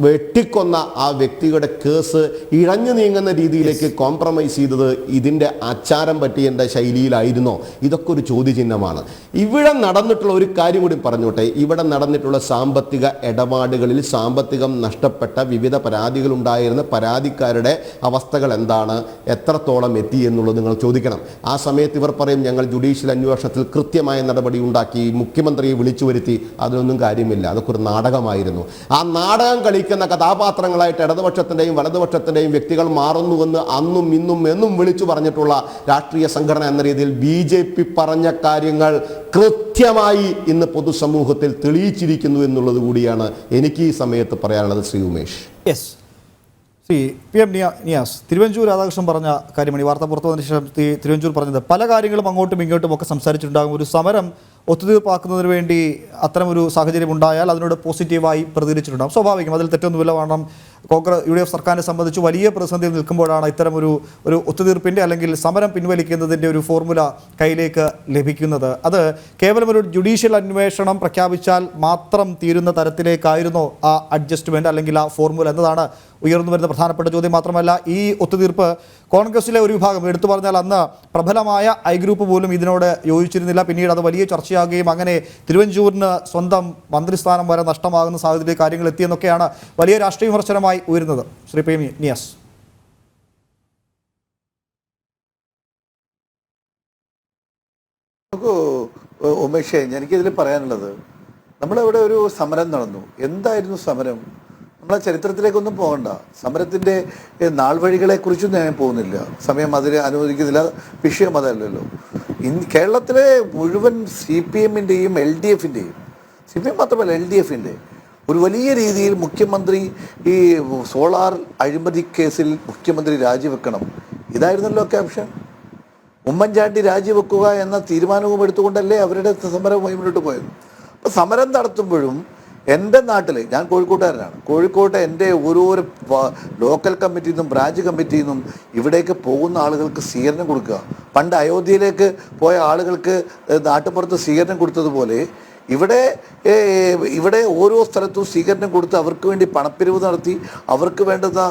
S3: വെട്ടിക്കൊന്ന ആ വ്യക്തിയുടെ കേസ് ഇഴഞ്ഞു നീങ്ങുന്ന രീതിയിലേക്ക് കോംപ്രമൈസ് ചെയ്തത്? ഇതിൻ്റെ ആചാരം പറ്റിയതിൻ്റെ ശൈലിയിലായിരുന്നോ? ഇതൊക്കെ ഒരു ചോദ്യചിഹ്നമാണ്. ഇവിടെ നടന്നിട്ടുള്ള ഒരു കാര്യം കൂടി പറഞ്ഞോട്ടെ. ഇവിടെ നടന്നിട്ടുള്ള സാമ്പത്തിക ഇടപാടുകളിൽ സാമ്പത്തികം നഷ്ടപ്പെട്ട വിവിധ പരാതികളുണ്ടായിരുന്ന പരാതിക്കാരുടെ അവസ്ഥകൾ എന്താണ്, എത്രത്തോളം എത്തി എന്നുള്ളത് നിങ്ങൾ ചോദിക്കണം. ആ സമയത്ത് ഇവർ പറയും ഞങ്ങൾ ജുഡീഷ്യൽ അന്വേഷണത്തിൽ കൃത്യമായ നടപടി ഉണ്ടാക്കി, മുഖ്യമന്ത്രിയെ വിളിച്ചു വരുത്തി. അതിനൊന്നും കാര്യമില്ല, അതൊക്കെ ഒരു നാടകമായിരുന്നു. ആ നാടകം കളിക്കുന്ന കഥാപാത്രങ്ങളായിട്ട് ഇടതുപക്ഷത്തിൻ്റെയും വലതുപക്ഷത്തിൻ്റെയും വ്യക്തികൾ മാറുന്നുവെന്ന് അന്നും ഇന്നും എന്നും വിളിച്ചു പറഞ്ഞിട്ടുള്ള രാഷ്ട്രീയ സംഘടന എന്ന രീതിയിൽ BJP പറഞ്ഞ കാര്യങ്ങൾ കൃത്യമായി ഇന്ന് പൊതുസമൂഹത്തിൽ തെളിയിച്ചിരിക്കുന്നു എന്നുള്ളത് കൂടിയാണ് എനിക്ക് ഈ സമയത്ത് പറയാനുള്ളത്. ശ്രീ ഉമേഷ്.
S1: യെസ്, ശ്രീ PM നിയാസ്, തിരുവഞ്ചൂർ രാധാകൃഷ്ണൻ പറഞ്ഞ കാര്യമാണ് ഈ വാർത്ത പുറത്തു വന്നതിന് ശേഷം തിരുവഞ്ചൂർ പറഞ്ഞത്. പല കാര്യങ്ങളും അങ്ങോട്ടും ഇങ്ങോട്ടും ഒക്കെ സംസാരിച്ചിട്ടുണ്ടാകും. ഒരു സമരം ഒത്തുതീർപ്പാക്കുന്നതിന് വേണ്ടി അത്തരമൊരു സാഹചര്യം ഉണ്ടായാൽ അതിനോട് പോസിറ്റീവായി പ്രതികരിച്ചിട്ടുണ്ടാകും. സ്വാഭാവികം, അതിൽ തെറ്റൊന്നുമില്ല. കാരണം UDF സർക്കാരിനെ സംബന്ധിച്ച് വലിയ പ്രതിസന്ധിയിൽ നിൽക്കുമ്പോഴാണ് ഇത്തരമൊരു ഒത്തുതീർപ്പിൻ്റെ അല്ലെങ്കിൽ സമരം പിൻവലിക്കുന്നതിൻ്റെ ഒരു ഫോർമുല കയ്യിലേക്ക് ലഭിക്കുന്നത്. അത് കേവലം ഒരു ജുഡീഷ്യൽ അന്വേഷണം പ്രഖ്യാപിച്ചാൽ മാത്രം തീരുന്ന തരത്തിലേക്കായിരുന്നോ ആ അഡ്ജസ്റ്റ്മെൻറ്റ് അല്ലെങ്കിൽ ആ ഫോർമുല എന്നതാണ് ഉയർന്നു വരുന്ന പ്രധാനപ്പെട്ട ചോദ്യം. മാത്രമല്ല, ഈ ഒത്തുതീർപ്പ് കോൺഗ്രസിലെ ഒരു വിഭാഗം, എടുത്തു പറഞ്ഞാൽ അന്ന് പ്രബലമായ ഐ ഗ്രൂപ്പ് പോലും ഇതിനോട് യോജിച്ചിരുന്നില്ല. പിന്നീട് അത് വലിയ ചർച്ചയാകുകയും അങ്ങനെ തിരുവഞ്ചൂരിന് സ്വന്തം മന്ത്രിസ്ഥാനം വരെ നഷ്ടമാകുന്ന സാഹചര്യത്തിൽ കാര്യങ്ങൾ എത്തിയെന്നൊക്കെയാണ് വലിയ രാഷ്ട്രീയ വിമർശനമായി ഉയരുന്നത്. ശ്രീ PM നിയാസ്.
S4: ഉമേഷേ, എനിക്കിതിൽ പറയാനുള്ളത്, നമ്മളവിടെ ഒരു സമരം നടന്നു. എന്തായിരുന്നു സമരം? നമ്മളെ ചരിത്രത്തിലേക്കൊന്നും പോകണ്ട. സമരത്തിൻ്റെ നാൾവഴികളെക്കുറിച്ചും ഞാൻ പോകുന്നില്ല, സമയം അതിന് അനുവദിക്കുന്നില്ല. വിഷയം അതല്ലല്ലോ. കേരളത്തിലെ മുഴുവൻ CPM-ൻ്റെയും LDF-ൻ്റെയും, CPM മാത്രമല്ല LDF-ൻ്റെ ഒരു വലിയ രീതിയിൽ മുഖ്യമന്ത്രി ഈ സോളാർ അഴിമതി കേസിൽ മുഖ്യമന്ത്രി രാജിവെക്കണം, ഇതായിരുന്നല്ലോ ക്യാപ്ഷൻ. ഉമ്മൻചാണ്ടി രാജിവെക്കുക എന്ന തീരുമാനവും എടുത്തുകൊണ്ടല്ലേ അവരുടെ സമരവുമായി മുന്നോട്ട് പോയത്. അപ്പോൾ സമരം നടത്തുമ്പോഴും എൻ്റെ നാട്ടിൽ, ഞാൻ കോഴിക്കോട്ടുകാരനാണ്, കോഴിക്കോട്ടെ എൻ്റെ ഓരോരോ ലോക്കൽ കമ്മിറ്റിയിൽ നിന്നും ബ്രാഞ്ച് കമ്മിറ്റിയിൽ നിന്നും ഇവിടേക്ക് പോകുന്ന ആളുകൾക്ക് സ്വീകരണം കൊടുക്കുക. പണ്ട് അയോധ്യയിലേക്ക് പോയ ആളുകൾക്ക് നാട്ടുപുറത്ത് സ്വീകരണം കൊടുത്തതുപോലെ ഇവിടെ ഓരോ സ്ഥലത്തും സ്വീകരണം കൊടുത്ത് അവർക്ക് വേണ്ടി പണപ്പിരിവ് നടത്തി അവർക്ക് വേണ്ടുന്ന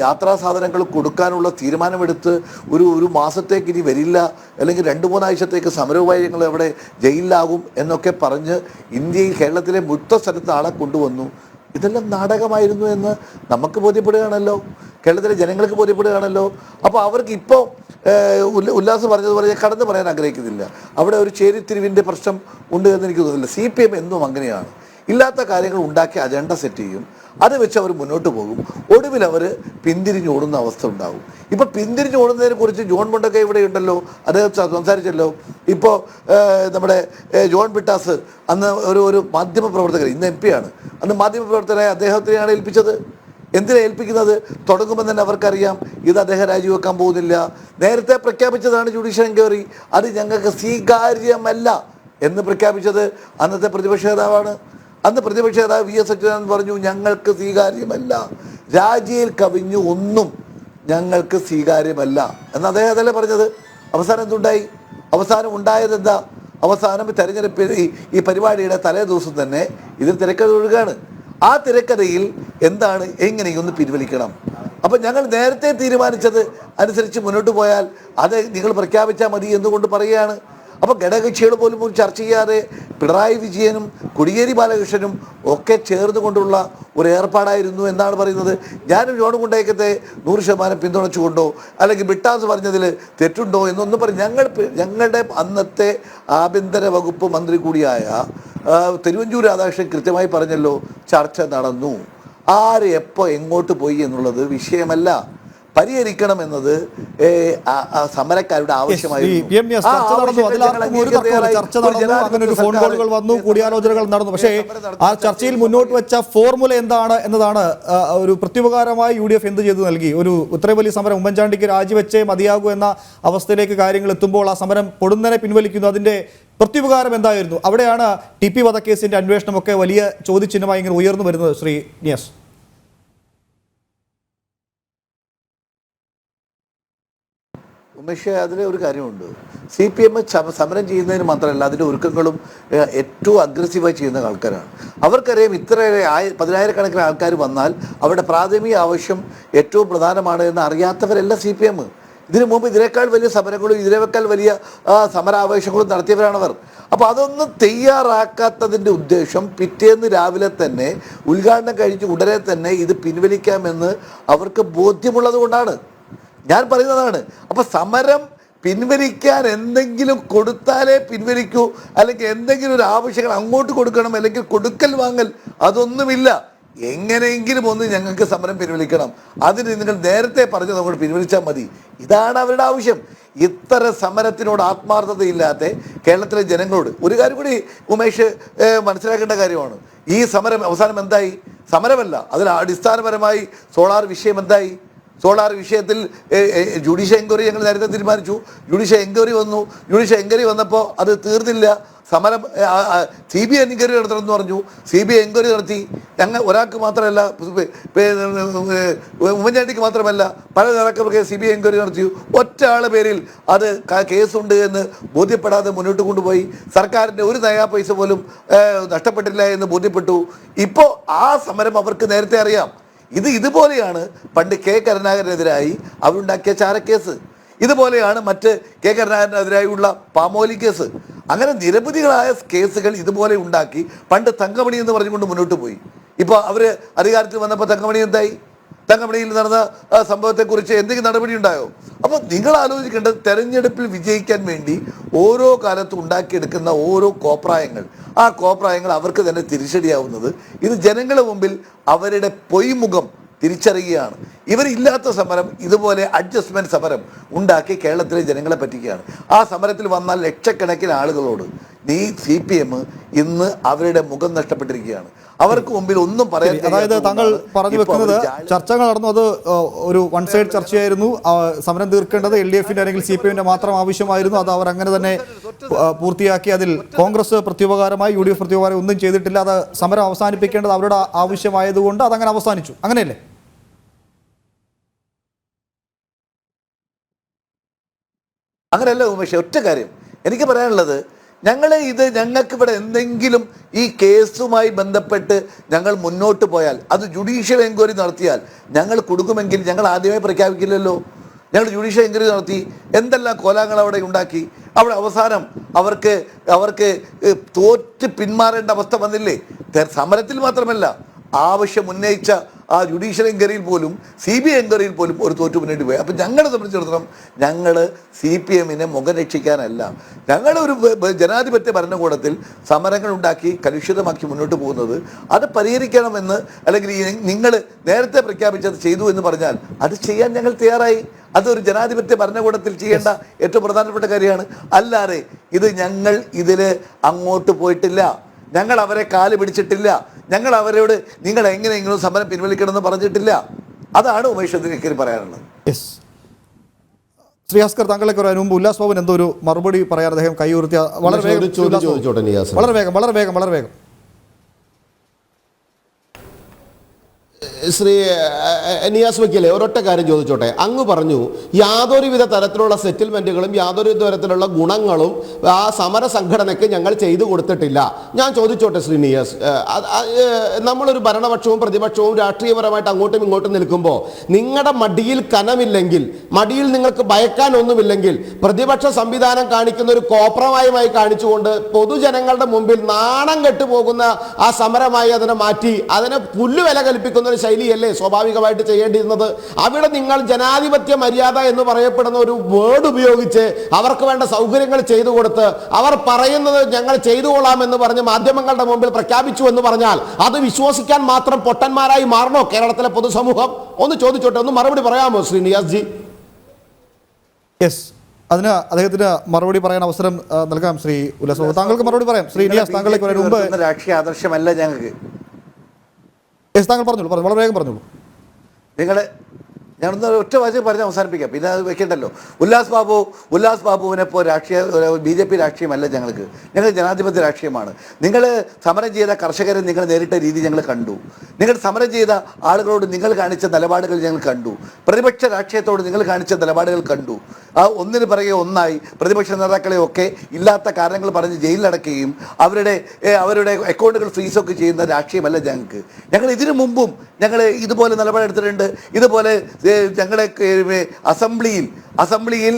S4: യാത്രാ സാധനങ്ങൾ കൊടുക്കാനുള്ള തീരുമാനമെടുത്ത് ഒരു മാസത്തേക്ക് ഇനി വരില്ല, അല്ലെങ്കിൽ 2-3 ആഴ്ചത്തേക്ക് സമരവുമായി ഞങ്ങൾ അവിടെ ജയിലിലാകും എന്നൊക്കെ പറഞ്ഞ് ഇന്ത്യയിൽ കേരളത്തിലെ മുഴുത്ത സ്ഥലത്ത് ആളെ കൊണ്ടുവന്നു. ഇതെല്ലാം നാടകമായിരുന്നു എന്ന് നമുക്ക് ബോധ്യപ്പെടുകയാണല്ലോ, കേരളത്തിലെ ജനങ്ങൾക്ക് ബോധ്യപ്പെടുകയാണല്ലോ. അപ്പോൾ അവർക്ക് ഇപ്പോൾ ഉല്ലാസ് പറഞ്ഞതുപോലെ ഞാൻ കടന്നു പറയാൻ ആഗ്രഹിക്കുന്നില്ല. അവിടെ ഒരു ചേരിത്തിരിവിൻ്റെ പ്രശ്നം ഉണ്ട് എന്ന് എനിക്ക് തോന്നുന്നില്ല. CPM എന്നും അങ്ങനെയാണ്. ഇല്ലാത്ത കാര്യങ്ങൾ ഉണ്ടാക്കി അജണ്ട സെറ്റ് ചെയ്യും, അത് വെച്ച് അവർ മുന്നോട്ട് പോകും. ഒടുവിൽ അവർ പിന്തിരിഞ്ഞോടുന്ന അവസ്ഥ ഉണ്ടാകും. ഇപ്പോൾ പിന്തിരിഞ്ഞോടുന്നതിനെ കുറിച്ച് ജോൺ മുണ്ടക്ക ഇവിടെ ഉണ്ടല്ലോ, അദ്ദേഹം സംസാരിച്ചല്ലോ. ഇപ്പോൾ നമ്മുടെ ജോൺ ബിട്ടാസ് അന്ന് ഒരു മാധ്യമപ്രവർത്തകർ, ഇന്ന് MP ആണ്, അന്ന് മാധ്യമപ്രവർത്തകനായ അദ്ദേഹത്തിനെയാണ് ഏൽപ്പിച്ചത്. എന്തിനാ ഏൽപ്പിക്കുന്നത്? തുടങ്ങുമ്പോൾ തന്നെ അവർക്കറിയാം ഇത് അദ്ദേഹം രാജിവെക്കാൻ പോകുന്നില്ല. നേരത്തെ പ്രഖ്യാപിച്ചതാണ് ജുഡീഷ്യൽ എൻക്വയറി, അത് ഞങ്ങൾക്ക് സ്വീകാര്യമല്ല എന്ന് പ്രഖ്യാപിച്ചത് അന്നത്തെ പ്രതിപക്ഷ നേതാവാണ്. അന്ന് പ്രതിപക്ഷ നേതാവ് VS അച്യുതാനന്ദൻ പറഞ്ഞു ഞങ്ങൾക്ക് സ്വീകാര്യമല്ല, രാജിയിൽ കവിഞ്ഞു ഒന്നും ഞങ്ങൾക്ക് സ്വീകാര്യമല്ല എന്ന് അദ്ദേഹം അതല്ലേ പറഞ്ഞത്. അവസാനം എന്തുണ്ടായി? അവസാനം ഉണ്ടായത് എന്താ? അവസാനം തെരഞ്ഞെടുപ്പ് ഈ പരിപാടിയുടെ തലേ ദിവസം തന്നെ ഇതിൽ തിരക്കഥ ഒഴുകാണ്. ആ തിരക്കഥയിൽ എന്താണ്, എങ്ങനെയൊന്ന് പിൻവലിക്കണം. അപ്പം ഞങ്ങൾ നേരത്തെ തീരുമാനിച്ചത് അനുസരിച്ച് മുന്നോട്ട് പോയാൽ അത് നിങ്ങൾ പ്രഖ്യാപിച്ചാൽ മതി എന്നുകൊണ്ട് പറയുകയാണ്. അപ്പോൾ ഘടകകക്ഷികൾ പോലും ചർച്ച ചെയ്യാതെ പിണറായി വിജയനും കോടിയേരി ബാലകൃഷ്ണനും ഒക്കെ ചേർന്നുകൊണ്ടുള്ള ഒരു ഏർപ്പാടായിരുന്നു എന്നാണ് പറയുന്നത്. ഞാനും ജോൺ മുണ്ടക്കത്തെ 100% പിന്തുണച്ചുകൊണ്ടോ അല്ലെങ്കിൽ ബിട്ടാസ് പറഞ്ഞതിൽ തെറ്റുണ്ടോ എന്നൊന്നും ഞങ്ങളുടെ അന്നത്തെ ആഭ്യന്തര വകുപ്പ് മന്ത്രി കൂടിയായ തിരുവഞ്ചൂർ രാധാകൃഷ്ണൻ കൃത്യമായി പറഞ്ഞല്ലോ, ചർച്ച നടന്നു. ആര് എപ്പോൾ എങ്ങോട്ട് പോയി എന്നുള്ളത് വിഷയമല്ല, പരിഹരിക്കണം എന്നത് സമരക്കാരുടെ ആവശ്യമായിരുന്നു.
S1: ഫോൺ കോളുകൾ വന്നു, കൂടിയാലോചനകൾ നടന്നു. പക്ഷേ ആ ചർച്ചയിൽ മുന്നോട്ട് വെച്ച ഫോർമുല എന്താണ് എന്നതാണ് ഒരു പ്രത്യുപകാരമായി UDF എന്ത് ചെയ്തു നൽകി. ഇത്രയും വലിയ സമരം ഉമ്മൻചാണ്ടിക്ക് രാജിവെച്ചേ മതിയാകൂ എന്ന അവസ്ഥയിലേക്ക് കാര്യങ്ങൾ എത്തുമ്പോൾ ആ സമരം പൊടുന്നനെ പിൻവലിക്കുന്നു. അതിൻ്റെ പ്രത്യുപകാരം എന്തായിരുന്നു? അവിടെയാണ് TP വധക്കേസിന്റെ അന്വേഷണമൊക്കെ വലിയ ചോദ്യചിഹ്നമായി ഇങ്ങനെ ഉയർന്നു വരുന്നത്. ശ്രീ നിയാസ്.
S4: ഉമേഷ്, അതിൽ ഒരു കാര്യമുണ്ട്. CPM സമരം ചെയ്യുന്നതിന് മാത്രമല്ല അതിൻ്റെ ഒരുക്കങ്ങളും ഏറ്റവും അഗ്രസീവായി ചെയ്യുന്ന ആൾക്കാരാണ്. അവർക്കറിയാം ഇത്ര 10,000-കണക്കിന് ആൾക്കാർ വന്നാൽ അവരുടെ പ്രാഥമിക ആവശ്യം ഏറ്റവും പ്രധാനമാണ് എന്ന് അറിയാത്തവരല്ല CPM. ഇതിനു മുമ്പ് ഇതിനേക്കാൾ വലിയ സമരങ്ങളും ഇതിനേക്കാൾ വലിയ സമരാവേശങ്ങളും നടത്തിയവരാണവർ. അപ്പോൾ അതൊന്നും തയ്യാറാക്കാത്തതിൻ്റെ ഉദ്ദേശം പിറ്റേന്ന് രാവിലെ തന്നെ ഉദ്ഘാടനം കഴിഞ്ഞ് ഉടനെ തന്നെ ഇത് പിൻവലിക്കാമെന്ന് അവർക്ക് ബോധ്യമുള്ളത് കൊണ്ടാണ് ഞാൻ പറയുന്നതാണ്. അപ്പോൾ സമരം പിൻവലിക്കാൻ എന്തെങ്കിലും കൊടുത്താലേ പിൻവലിക്കൂ, അല്ലെങ്കിൽ എന്തെങ്കിലും ഒരു ആവശ്യങ്ങൾ അങ്ങോട്ട് കൊടുക്കണം, അല്ലെങ്കിൽ കൊടുക്കൽ വാങ്ങൽ അതൊന്നുമില്ല. എങ്ങനെയെങ്കിലും ഒന്ന് ഞങ്ങൾക്ക് സമരം പിൻവലിക്കണം, അതിന് നിങ്ങൾ നേരത്തെ പറഞ്ഞത് അങ്ങോട്ട് പിൻവലിച്ചാൽ മതി. ഇതാണ് അവരുടെ ആവശ്യം. ഇത്ര സമരത്തിനോട് ആത്മാർത്ഥതയില്ലാത്ത കേരളത്തിലെ ജനങ്ങളോട് ഒരു കാര്യം കൂടി ഉമേഷ് മനസ്സിലാക്കേണ്ട കാര്യമാണ്. ഈ സമരം അവസാനം എന്തായി? സമരമല്ല, അതിൽ അടിസ്ഥാനപരമായി സോളാർ വിഷയം എന്തായി? സോളാർ വിഷയത്തിൽ ജുഡീഷ്യൽ എൻക്വയറി ഞങ്ങൾ നേരത്തെ തീരുമാനിച്ചു. ജുഡീഷ്യൽ എൻക്വയറി വന്നു. ജുഡീഷ്യൽ എൻക്വയറി വന്നപ്പോൾ അത് തീർന്നില്ല. സമരം CBI എൻക്വയറി നടത്തണമെന്ന് പറഞ്ഞു. CBI എൻക്വയറി നടത്തി. ഞങ്ങൾ ഒരാൾക്ക് മാത്രമല്ല, ഉമ്മൻചാണ്ടിക്ക് മാത്രമല്ല, പല നേതാക്കൾക്ക് CBI എൻക്വയറി നടത്തി. ഒറ്റ ആളുടെ പേരിൽ അത് കേസുണ്ട് എന്ന് ബോധ്യപ്പെടാതെ മുന്നോട്ട് കൊണ്ടുപോയി. സർക്കാരിൻ്റെ ഒരു നയാ പൈസ പോലും നഷ്ടപ്പെട്ടില്ല എന്ന് ബോധ്യപ്പെട്ടു. ഇപ്പോൾ ആ സമരം അവർക്ക് നേരത്തെ അറിയാം. ഇതുപോലെയാണ് പണ്ട് K കരുണാകരനെതിരായി അവരുണ്ടാക്കിയ ചാരക്കേസ്. ഇതുപോലെയാണ് മറ്റ് K കരുണാകരനെതിരായുള്ള പാമോലി കേസ്. അങ്ങനെ നിരവധികളായ കേസുകൾ ഇതുപോലെ ഉണ്ടാക്കി പണ്ട് തങ്കമണി എന്ന് പറഞ്ഞുകൊണ്ട് മുന്നോട്ട് പോയി. ഇപ്പോൾ അവർ അധികാരത്തിൽ വന്നപ്പോൾ തങ്കമണി എന്തായി? തങ്കമണിയിൽ നടന്ന സംഭവത്തെക്കുറിച്ച് എന്തെങ്കിലും നടപടി ഉണ്ടായോ? അപ്പോൾ നിങ്ങൾ ആലോചിക്കേണ്ടത് തെരഞ്ഞെടുപ്പിൽ വിജയിക്കാൻ വേണ്ടി ഓരോ കാലത്തും ഉണ്ടാക്കിയെടുക്കുന്ന ഓരോ കോപ്രായങ്ങൾ, ആ കോപ്രായങ്ങൾ അവർക്ക് തന്നെ തിരിച്ചടിയാവുന്നത് ഇത് ജനങ്ങളുടെ മുമ്പിൽ അവരുടെ പൊയ്മുഖം തിരിച്ചറിയുകയാണ്. ഇവരില്ലാത്ത സമരം, ഇതുപോലെ അഡ്ജസ്റ്റ്മെൻറ്റ് സമരം ഉണ്ടാക്കി കേരളത്തിലെ ജനങ്ങളെ പറ്റിക്കുകയാണ്. ആ സമരത്തിൽ വന്നാൽ ലക്ഷക്കണക്കിന് ആളുകളോട് CPM ഇന്ന് അവരുടെ മുഖം നഷ്ടപ്പെട്ടിരിക്കുകയാണ്. അവർക്ക് മുമ്പിൽ ഒന്നും പറയാൻ,
S1: അതായത് താങ്കൾ പറഞ്ഞു വെക്കുന്നത് ചർച്ചകൾ നടന്നു, അത് ഒരു വൺ സൈഡ് ചർച്ചയായിരുന്നു. സമരം തീർക്കേണ്ടത് LDF-ന്റെ അല്ലെങ്കിൽ CPM-ന്റെ മാത്രം ആവശ്യമായിരുന്നു. അത് അവർ അങ്ങനെ തന്നെ പൂർത്തിയാക്കി. അതിൽ കോൺഗ്രസ് പ്രത്യുപകാരമായി, UDF പ്രത്യുപകാരം ഒന്നും ചെയ്തിട്ടില്ല. അത് സമരം അവസാനിപ്പിക്കേണ്ടത് അവരുടെ ആവശ്യമായതുകൊണ്ട് അതങ്ങനെ അവസാനിച്ചു. അങ്ങനെയല്ലേ?
S4: അങ്ങനെയല്ല ഉമേഷ്. ഒറ്റ കാര്യം എനിക്ക് പറയാനുള്ളത്, ഞങ്ങൾക്കിവിടെ എന്തെങ്കിലും ഈ കേസുമായി ബന്ധപ്പെട്ട് ഞങ്ങൾ മുന്നോട്ട് പോയാൽ, അത് ജുഡീഷ്യൽ എൻക്വയറി നടത്തിയാൽ ഞങ്ങൾ കൊടുക്കുമെങ്കിൽ ഞങ്ങൾ ആദ്യമേ പ്രഖ്യാപിക്കില്ലല്ലോ. ഞങ്ങൾ ജുഡീഷ്യൽ എൻക്വയറി നടത്തി എന്തെല്ലാം കോലാഹലങ്ങൾ അവിടെ ഉണ്ടാക്കി. അവിടെ അവസാനം അവർക്ക് തോറ്റ് പിന്മാറേണ്ട അവസ്ഥ വന്നില്ലേ? സമരത്തിൽ മാത്രമല്ല, ആവശ്യം ഉന്നയിച്ച ആ ജുഡീഷ്യൽ എൻക്വയറിയിൽ പോലും CBI എൻക്വയറിയിൽ പോലും ഒരു തോറ്റു മുന്നോട്ട് പോയി. അപ്പം ഞങ്ങളെ സംബന്ധിച്ചിടത്തോളം ഞങ്ങൾ CPM-നെ മുഖം രക്ഷിക്കാനല്ല, ഞങ്ങളൊരു ജനാധിപത്യ ഭരണകൂടത്തിൽ സമരങ്ങൾ ഉണ്ടാക്കി കലുഷിതമാക്കി മുന്നോട്ട് പോകുന്നത് അത് പരിഹരിക്കണമെന്ന്, അല്ലെങ്കിൽ നിങ്ങൾ നേരത്തെ പ്രഖ്യാപിച്ചത് ചെയ്തു എന്ന് പറഞ്ഞാൽ അത് ചെയ്യാൻ ഞങ്ങൾ തയ്യാറായി. അതൊരു ജനാധിപത്യ ഭരണകൂടത്തിൽ ചെയ്യേണ്ട ഏറ്റവും പ്രധാനപ്പെട്ട കാര്യമാണ്. അല്ലാതെ ഞങ്ങൾ ഇതിൽ അങ്ങോട്ട് പോയിട്ടില്ല, ഞങ്ങൾ അവരെ കാല് പിടിച്ചിട്ടില്ല, ഞങ്ങൾ അവരോട് നിങ്ങൾ എങ്ങനെയെങ്കിലും സമരം പിൻവലിക്കണമെന്ന് പറഞ്ഞിട്ടില്ല. അതാണ് ഉമേഷ് ഇതിനൊക്കെ പറയാനുള്ളത്.
S1: യെസ്, ശ്രീ ഭാസ്കർ, താങ്കളെ കുറയാൻ മുമ്പ് ഉല്ലാസ് ബാബുൻ എന്തോ ഒരു മറുപടി പറയാൻ അദ്ദേഹം കൈ ഉയർത്തിയ. വളരെ വേഗം.
S3: ശ്രീ നിയാസ് വക്കീലെ, ഒരൊറ്റ കാര്യം ചോദിച്ചോട്ടെ. അങ്ങ് പറഞ്ഞു യാതൊരുവിധ തരത്തിലുള്ള സെറ്റിൽമെൻറ്റുകളും യാതൊരു തരത്തിലുള്ള ഗുണങ്ങളും ആ സമര സംഘടനയ്ക്ക് ഞങ്ങൾ ചെയ്തു കൊടുത്തിട്ടില്ല. ഞാൻ ചോദിച്ചോട്ടെ ശ്രീ നിയാസ്, നമ്മളൊരു ഭരണപക്ഷവും പ്രതിപക്ഷവും രാഷ്ട്രീയപരമായിട്ട് അങ്ങോട്ടും ഇങ്ങോട്ടും നിൽക്കുമ്പോൾ നിങ്ങളുടെ മടിയിൽ കനമില്ലെങ്കിൽ, മടിയിൽ നിങ്ങൾക്ക് ഭയക്കാനൊന്നുമില്ലെങ്കിൽ, പ്രതിപക്ഷ സംവിധാനം കാണിക്കുന്ന ഒരു കോപ്രമായുമായി കാണിച്ചുകൊണ്ട് പൊതുജനങ്ങളുടെ മുമ്പിൽ നാണം കെട്ടുപോകുന്ന ആ സമരമായി അതിനെ മാറ്റി അതിനെ പുല്ലുവില കൽപ്പിക്കുന്ന ഒരു ശൈലിയല്ലേ സ്വാഭാവികമായിട്ട് ചെയ്യേണ്ടിയിരുന്നത്? അവിടെ നിങ്ങൾ ജനാധിപത്യ മര്യാദ എന്ന് പറയപ്പെടുന്ന ഒരു വേർഡ് ഉപയോഗിച്ച് അവർക്ക് വേണ്ട സൗകര്യങ്ങൾ ചെയ്തു കൊടുത്ത് അവർ പറയുന്നത് ഞങ്ങൾ ചെയ്തു കൊള്ളാമെന്ന് പറഞ്ഞ് മാധ്യമങ്ങളുടെ മുമ്പിൽ പ്രഖ്യാപിച്ചു എന്ന് പറഞ്ഞാൽ അത് വിശ്വസിക്കാൻ മാത്രം പൊട്ടന്മാരായി മാറണോ കേരളത്തിലെ പൊതുസമൂഹം? ഒന്ന് ചോദിച്ചോട്ടെ, ഒന്ന് മറുപടി പറയാമോ ശ്രീ നിയാസ് ജി?
S1: യെസ്, അതിന് അദ്ദേഹത്തിന് മറുപടി പറയാൻ അവസരം നൽകാം. ശ്രീ ഉല്ലാസ്, താങ്കൾക്ക് മറുപടി പറയാം. ശ്രീ നിയാസ്, താങ്കളെ മുമ്പ്
S4: രാഷ്ട്രീയ ആദർശമല്ല ഞങ്ങൾക്ക്.
S1: താങ്കൾ പറഞ്ഞോളൂ, വളരെ വേഗം പറഞ്ഞോളൂ.
S4: ഞാനൊന്ന് ഒറ്റ വാചകം പറഞ്ഞ് അവസാനിപ്പിക്കാം, പിന്നെ അത് വെക്കണ്ടല്ലോ. ഉല്ലാസ് ബാബുവിനെ ഇപ്പോൾ BJP രാഷ്ട്രീയമല്ല ഞങ്ങൾക്ക് ജനാധിപത്യ രാഷ്ട്രീയമാണ്. നിങ്ങൾ സമരം ചെയ്ത കർഷകരെ നിങ്ങൾ നേരിട്ട രീതി ഞങ്ങൾ കണ്ടു. നിങ്ങൾ സമരം ചെയ്ത ആളുകളോട് നിങ്ങൾ കാണിച്ച നിലപാടുകൾ ഞങ്ങൾ കണ്ടു. പ്രതിപക്ഷ രാഷ്ട്രീയത്തോട് നിങ്ങൾ കാണിച്ച നിലപാടുകൾ കണ്ടു. ആ ഒന്നിന് പിറകെ ഒന്നായി പ്രതിപക്ഷ നേതാക്കളെയൊക്കെ ഇല്ലാത്ത കാരണങ്ങൾ പറഞ്ഞ് ജയിലിലടക്കുകയും അവരുടെ അക്കൗണ്ടുകൾ ഫ്രീസൊക്കെ ചെയ്യുന്ന രാഷ്ട്രീയമല്ല ഞങ്ങൾക്ക്. ഞങ്ങൾ ഇതിനു മുമ്പും ഇതുപോലെ നിലപാടെടുത്തിട്ടുണ്ട്. ഇതുപോലെ ഞങ്ങളുടെ അസംബ്ലിയിൽ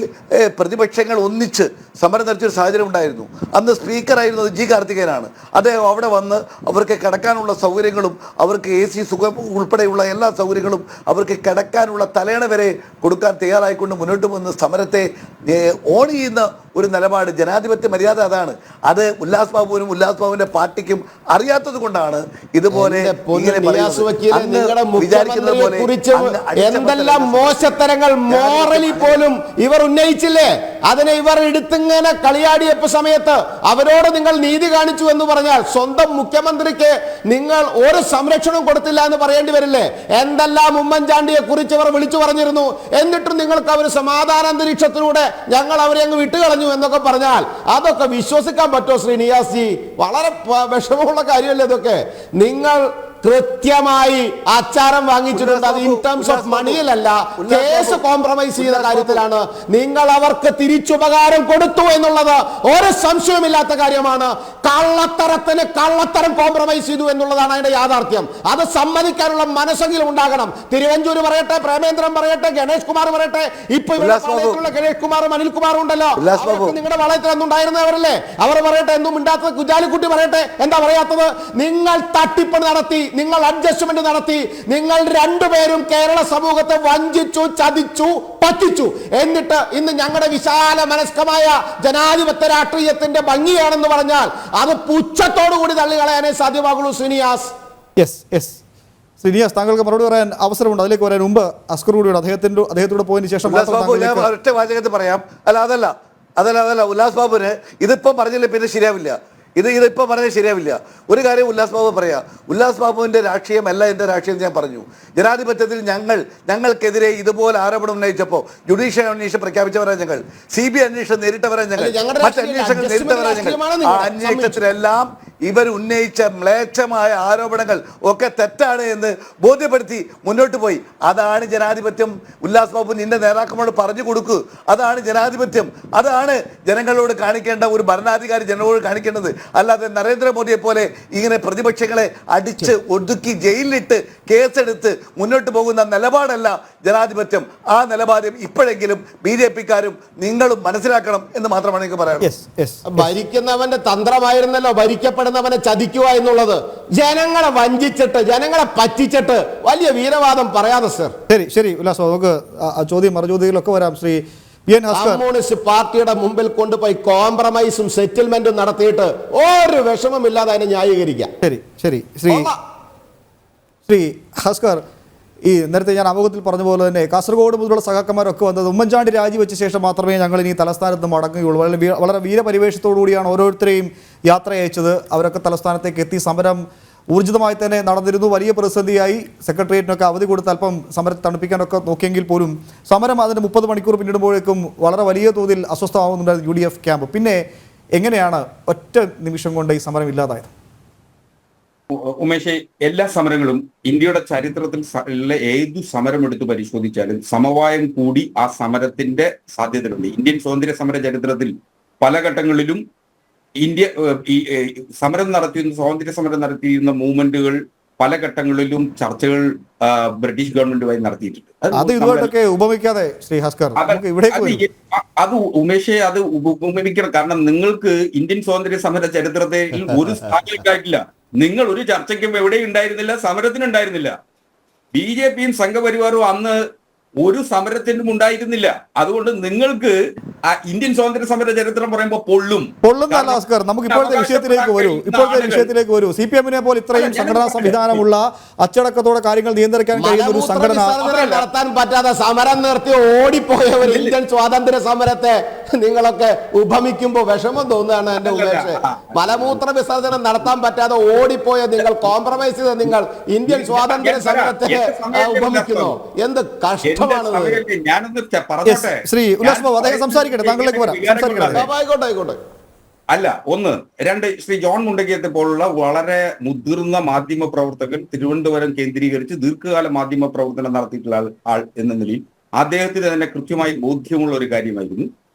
S4: പ്രതിപക്ഷങ്ങൾ ഒന്നിച്ച് സമരം നടത്തിയൊരു സാഹചര്യം ഉണ്ടായിരുന്നു. അന്ന് സ്പീക്കറായിരുന്നത് G. കാർത്തികേയനാണ്. അദ്ദേഹം അവിടെ വന്ന് അവർക്ക് കിടക്കാനുള്ള സൗകര്യങ്ങളും അവർക്ക് AC സുഖം ഉൾപ്പെടെയുള്ള എല്ലാ സൗകര്യങ്ങളും അവർക്ക് കിടക്കാനുള്ള തലേണ വരെ കൊടുക്കാൻ തയ്യാറായിക്കൊണ്ട് മുന്നോട്ട് വന്ന് സമരത്തെ ഓൺ ചെയ്യുന്ന ഒരു നിലപാട്, ജനാധിപത്യ മര്യാദ അതാണ്. അത് ഉല്ലാസ് ബാബുവിന്റെ പാർട്ടിക്കും അറിയാത്തത് കൊണ്ടാണ് ഇതുപോലെ
S3: എന്തെല്ലാം മോശത്തരങ്ങൾ മോറലി പോലും ഇവർ ഉന്നയിച്ചില്ലേ. അതിനെ ഇവർ എടുത്തിങ്ങനെ കളിയാടിയപ്പോ സമയത്ത് അവരോട് നിങ്ങൾ നീതി കാണിച്ചു എന്ന് പറഞ്ഞാൽ സ്വന്തം മുഖ്യമന്ത്രിക്ക് നിങ്ങൾ ഒരു സംരക്ഷണം കൊടുത്തില്ല എന്ന് പറയേണ്ടി വരില്ലേ? എന്തെല്ലാം ഉമ്മൻചാണ്ടിയെ കുറിച്ച് അവർ വിളിച്ചു പറഞ്ഞിരുന്നു. എന്നിട്ടും നിങ്ങൾക്ക് അവർ സമാധാന അന്തരീക്ഷത്തിലൂടെ ഞങ്ങൾ അവരെ അങ്ങ് വിട്ടുകളഞ്ഞു എന്നൊക്കെ പറഞ്ഞാൽ അതൊക്കെ വിശ്വസിക്കാൻ പറ്റുമോ ശ്രീ നിയാസ് ജി? വളരെ വിഷമമുള്ള കാര്യമല്ലേ ഇതൊക്കെ. നിങ്ങൾ കൃത്യമായി അച്ചാരം വാങ്ങിച്ചിട്ടുണ്ട്. അത് ഇൻ ടേംസ് ഓഫ് മണിയിലല്ല, കേസ് കോംപ്രമൈസ് ചെയ്ത കാര്യത്തിലാണ്. നിങ്ങൾ അവർക്ക് തിരിച്ചുപകാരം കൊടുത്തു എന്നുള്ളത് ഒരു സംശയമില്ലാത്ത കാര്യമാണ്. കള്ളത്തരത്തിന് കള്ളത്തരം കോംപ്രമൈസ് ചെയ്തു എന്നുള്ളതാണ് അതിന്റെ യാഥാർത്ഥ്യം. അത് സമ്മതിക്കാനുള്ള മനസ്സെങ്കിലും ഉണ്ടാകണം. തിരുവഞ്ചൂർ പറയട്ടെ, പ്രേമേന്ദ്രൻ പറയട്ടെ, ഗണേഷ് കുമാർ പറയട്ടെ, ഇപ്പൊ ഇവരുടെ ഗണേഷ് കുമാറും അനിൽകുമാറും ഉണ്ടല്ലോ, നിങ്ങളുടെ വളയത്തിൽ ഒന്നുണ്ടായിരുന്നവരല്ലേ? അവർ പറയട്ടെ, എന്തും മിണ്ടാത്തത് കുജാലിക്കുട്ടി പറയട്ടെ, എന്താ പറയാത്തത്? നിങ്ങൾ തട്ടിപ്പ് നടത്തി, നിങ്ങൾ അഡ്ജസ്റ്റ്മെന്റ് നടത്തി, നിങ്ങൾ രണ്ടുപേരും കേരള സമൂഹത്തെ വഞ്ചിച്ചു, ചതിച്ചു, പറ്റിച്ചു. എന്നിട്ട് ഇന്ന് ഞങ്ങളുടെ വിശാല മനസ്കമായ ജനാധിപത്യ രാഷ്ട്രീയത്തിന്റെ ഭംഗിയാണെന്ന് പറഞ്ഞാൽ അത് പുച്ഛത്തോടുകൂടി തള്ളികളയാനേ സാധ്യമാകുള്ളൂ. ശ്രീനിവാസ്,
S1: ശ്രീനിവാസ്, താങ്കൾക്ക് മറുപടി പറയാൻ അവസരമുണ്ട്. അതിലേക്ക് വരാൻ മുമ്പ് അസ്കർ കൂടിയാണ്. അദ്ദേഹത്തോട് പോയതിനു ശേഷം
S4: ഒറ്റ വാചകത്തിൽ പറയാം. അതല്ല ഉല്ലാസ് ബാബുവിന് ഇതിപ്പം പറഞ്ഞില്ല പിന്നെ ശരിയാവില്ല. ഇതിപ്പോൾ പറഞ്ഞാൽ ശരിയാവില്ല. ഒരു കാര്യം ഉല്ലാസ് ബാബു പറയാം, ഉല്ലാസ് ബാബുവിൻ്റെ രാഷ്ട്രീയമല്ല എൻ്റെ രാഷ്ട്രീയം. ഞാൻ പറഞ്ഞു, ജനാധിപത്യത്തിൽ ഞങ്ങൾക്കെതിരെ ഇതുപോലെ ആരോപണം ഉന്നയിച്ചപ്പോൾ ജുഡീഷ്യൽ അന്വേഷണം പ്രഖ്യാപിച്ചവരാണ് ഞങ്ങൾ, CBI അന്വേഷണം നേരിട്ടവരാണ് ഞങ്ങൾ, മറ്റ് അന്വേഷണങ്ങൾ നേരിട്ടവരാണ് ഞങ്ങൾ. ആ അന്വേഷണത്തിലെല്ലാം ഇവർ ഉന്നയിച്ച മ്ലേച്ഛമായ ആരോപണങ്ങൾ ഒക്കെ തെറ്റാണ് എന്ന് ബോധ്യപ്പെടുത്തി മുന്നോട്ട് പോയി. അതാണ് ജനാധിപത്യം. ഉല്ലാസ് ബാബു നിന്റെ നേതാക്കളോട് പറഞ്ഞു കൊടുക്കൂ. അതാണ് ജനാധിപത്യം. അതാണ് ജനങ്ങളോട് കാണിക്കേണ്ട ഒരു ഭരണാധികാരി ജനങ്ങളോട് കാണിക്കേണ്ടത്. അല്ലാതെ നരേന്ദ്രമോദിയെ പോലെ ഇങ്ങനെ പ്രതിപക്ഷങ്ങളെ അടിച്ച് ഒതുക്കി ജയിലിലിട്ട് കേസെടുത്ത് മുന്നോട്ട് പോകുന്ന നിലപാടല്ല ജനാധിപത്യം. ആ നിലപാട് ഇപ്പോഴെങ്കിലും BJP-ക്കാരും നിങ്ങളും മനസ്സിലാക്കണം എന്ന് മാത്രമാണ് എനിക്ക് പറയാനുള്ളത്.
S3: ഭരിക്കുന്നവന്റെ തന്ത്രമായിരുന്നല്ലോ ഭരിക്കപ്പെടുന്നവനെ ചതിക്കുക എന്നുള്ളത്. ജനങ്ങളെ വഞ്ചിച്ചിട്ട്, ജനങ്ങളെ പറ്റിച്ചിട്ട് വലിയ വീരവാദം പറയാതെ സർ.
S1: ശരി ഉല്ലാസ്, നമുക്ക് ചോദ്യം മറുചോദ്യങ്ങളൊക്കെ വരാം. ശ്രീ
S3: കമ്മ്യൂണിസ്റ്റ് പാർട്ടിയുടെ മുമ്പിൽ കൊണ്ടുപോയി കോംപ്രമൈസും സെറ്റിൽമെന്റും നടത്തിയിട്ട് ഒരു വിഷമമില്ലാതെ അതിനെ ന്യായീകരിക്കാം.
S1: ശരി ശ്രീ ഹസ്കർ, ഈ നേരത്തെ ഞാൻ ആമുഖത്തിൽ പറഞ്ഞ പോലെ തന്നെ കാസർഗോഡ് മുതലുള്ള സഖാക്കന്മാരൊക്കെ വന്നത് ഉമ്മൻചാണ്ടി രാജിവെച്ച ശേഷം മാത്രമേ ഞങ്ങൾ ഇനി തലസ്ഥാനത്ത് മടങ്ങുകയുള്ളൂ. വളരെ വീരപരിവേഷത്തോടു കൂടിയാണ് ഓരോരുത്തരെയും യാത്ര അയച്ചത്. അവരൊക്കെ തലസ്ഥാനത്തേക്ക് എത്തി. സമരം ഊർജിതമായി തന്നെ നടന്നിരുന്നു. വലിയ പ്രതിസന്ധിയായി. സെക്രട്ടേറിയറ്റിനൊക്കെ അവധി കൊടുത്ത് അല്പം സമരത്തെ തണുപ്പിക്കാനൊക്കെ നോക്കിയെങ്കിൽ പോലും സമരം അതിന് 30 മണിക്കൂർ പിന്നിടുമ്പോഴേക്കും വളരെ വലിയ തോതിൽ അസ്വസ്ഥമാകുന്നുണ്ടായിരുന്നു UDF ക്യാമ്പ്. പിന്നെ എങ്ങനെയാണ് ഒറ്റ നിമിഷം കൊണ്ട് ഈ സമരം ഇല്ലാതായത്?
S5: ഉമേഷ്, എല്ലാ സമരങ്ങളും ഇന്ത്യയുടെ ചരിത്രത്തിൽ ഏതു സമരം എടുത്ത് പരിശോധിച്ചാലും സമവായം കൂടി ആ സമരത്തിന്റെ സാധ്യതകളുണ്ട്. ഇന്ത്യൻ സ്വാതന്ത്ര്യ സമര ചരിത്രത്തിൽ പല ഘട്ടങ്ങളിലും സമരം നടത്തിയിരുന്ന സ്വാതന്ത്ര്യ സമരം നടത്തിയിരുന്ന മൂവ്മെന്റുകൾ പല ഘട്ടങ്ങളിലും ചർച്ചകൾ ബ്രിട്ടീഷ് ഗവൺമെന്റുമായി നടത്തിയിട്ടുണ്ട്. അത് ഉമേഷെ, അത് ഉപമിക്കണം. കാരണം നിങ്ങൾക്ക് ഇന്ത്യൻ സ്വാതന്ത്ര്യ സമര ചരിത്രത്തിൽ ഒരു സ്ഥാനമായിട്ടില്ല. നിങ്ങൾ ഒരു ചർച്ചയ്ക്കും എവിടെ ഉണ്ടായിരുന്നില്ല, സമരത്തിനുണ്ടായിരുന്നില്ല. BJP-യും സംഘപരിവാറും അന്ന് ഒരു സമരത്തിനും ഉണ്ടായിരുന്നില്ല. അതുകൊണ്ട് നിങ്ങൾക്ക് ഇന്ത്യൻ സ്വാതന്ത്ര്യ സമര ചരിത്രം പറയുമ്പോൾ
S1: പൊള്ളുന്നല്ല ഓസ്കർ. നമുക്ക് ഇപ്പോഴത്തെ വിഷയത്തിലേക്ക് വരൂ. CPM-നെ പോലെ ഇത്രയും സംഘടനാ സംവിധാനമുള്ള അച്ചടക്കത്തോടെ കാര്യങ്ങൾ നിയന്ത്രിക്കാൻ കഴിയുന്ന ഒരു സംഘടന
S3: നടത്താൻ പറ്റാതെ സമരം നിർത്തി ഓടിപ്പോയവർ ഇന്ത്യൻ സ്വാതന്ത്ര്യ സമരത്തെ നിങ്ങളൊക്കെ ഉപമിക്കുമ്പോൾ വിഷമം തോന്നുകയാണ് എന്റെ ഉമേഷ്. മലമൂത്ര വിസർജനം നടത്താൻ പറ്റാതെ ഓടിപ്പോയ നിങ്ങൾ, കോംപ്രമൈസ് ചെയ്ത നിങ്ങൾ ഇന്ത്യൻ സ്വാതന്ത്ര്യ സമരത്തെ ഉപമിക്കുന്നു. എന്ത് കഷ്ടമാണത്.
S1: ശ്രീ ഉല്ലാസ് ബാബു അദ്ദേഹം സംസാരിക്കട്ടെ, താങ്കളിലേക്ക് വരാം.
S3: ആയിക്കോട്ടെ.
S5: അല്ല, ഒന്ന് രണ്ട്, ശ്രീ ജോൺ മുണ്ടക്കയത്തെ പോലുള്ള വളരെ മുതിർന്ന മാധ്യമ പ്രവർത്തകൻ തിരുവനന്തപുരം കേന്ദ്രീകരിച്ച് ദീർഘകാല മാധ്യമ പ്രവർത്തനം നടത്തിയിട്ടുള്ള ആൾ എന്ന നിലയിൽ അദ്ദേഹത്തിന് തന്നെ കൃത്യമായി ബോധ്യമുള്ള ഒരു കാര്യമായിരുന്നു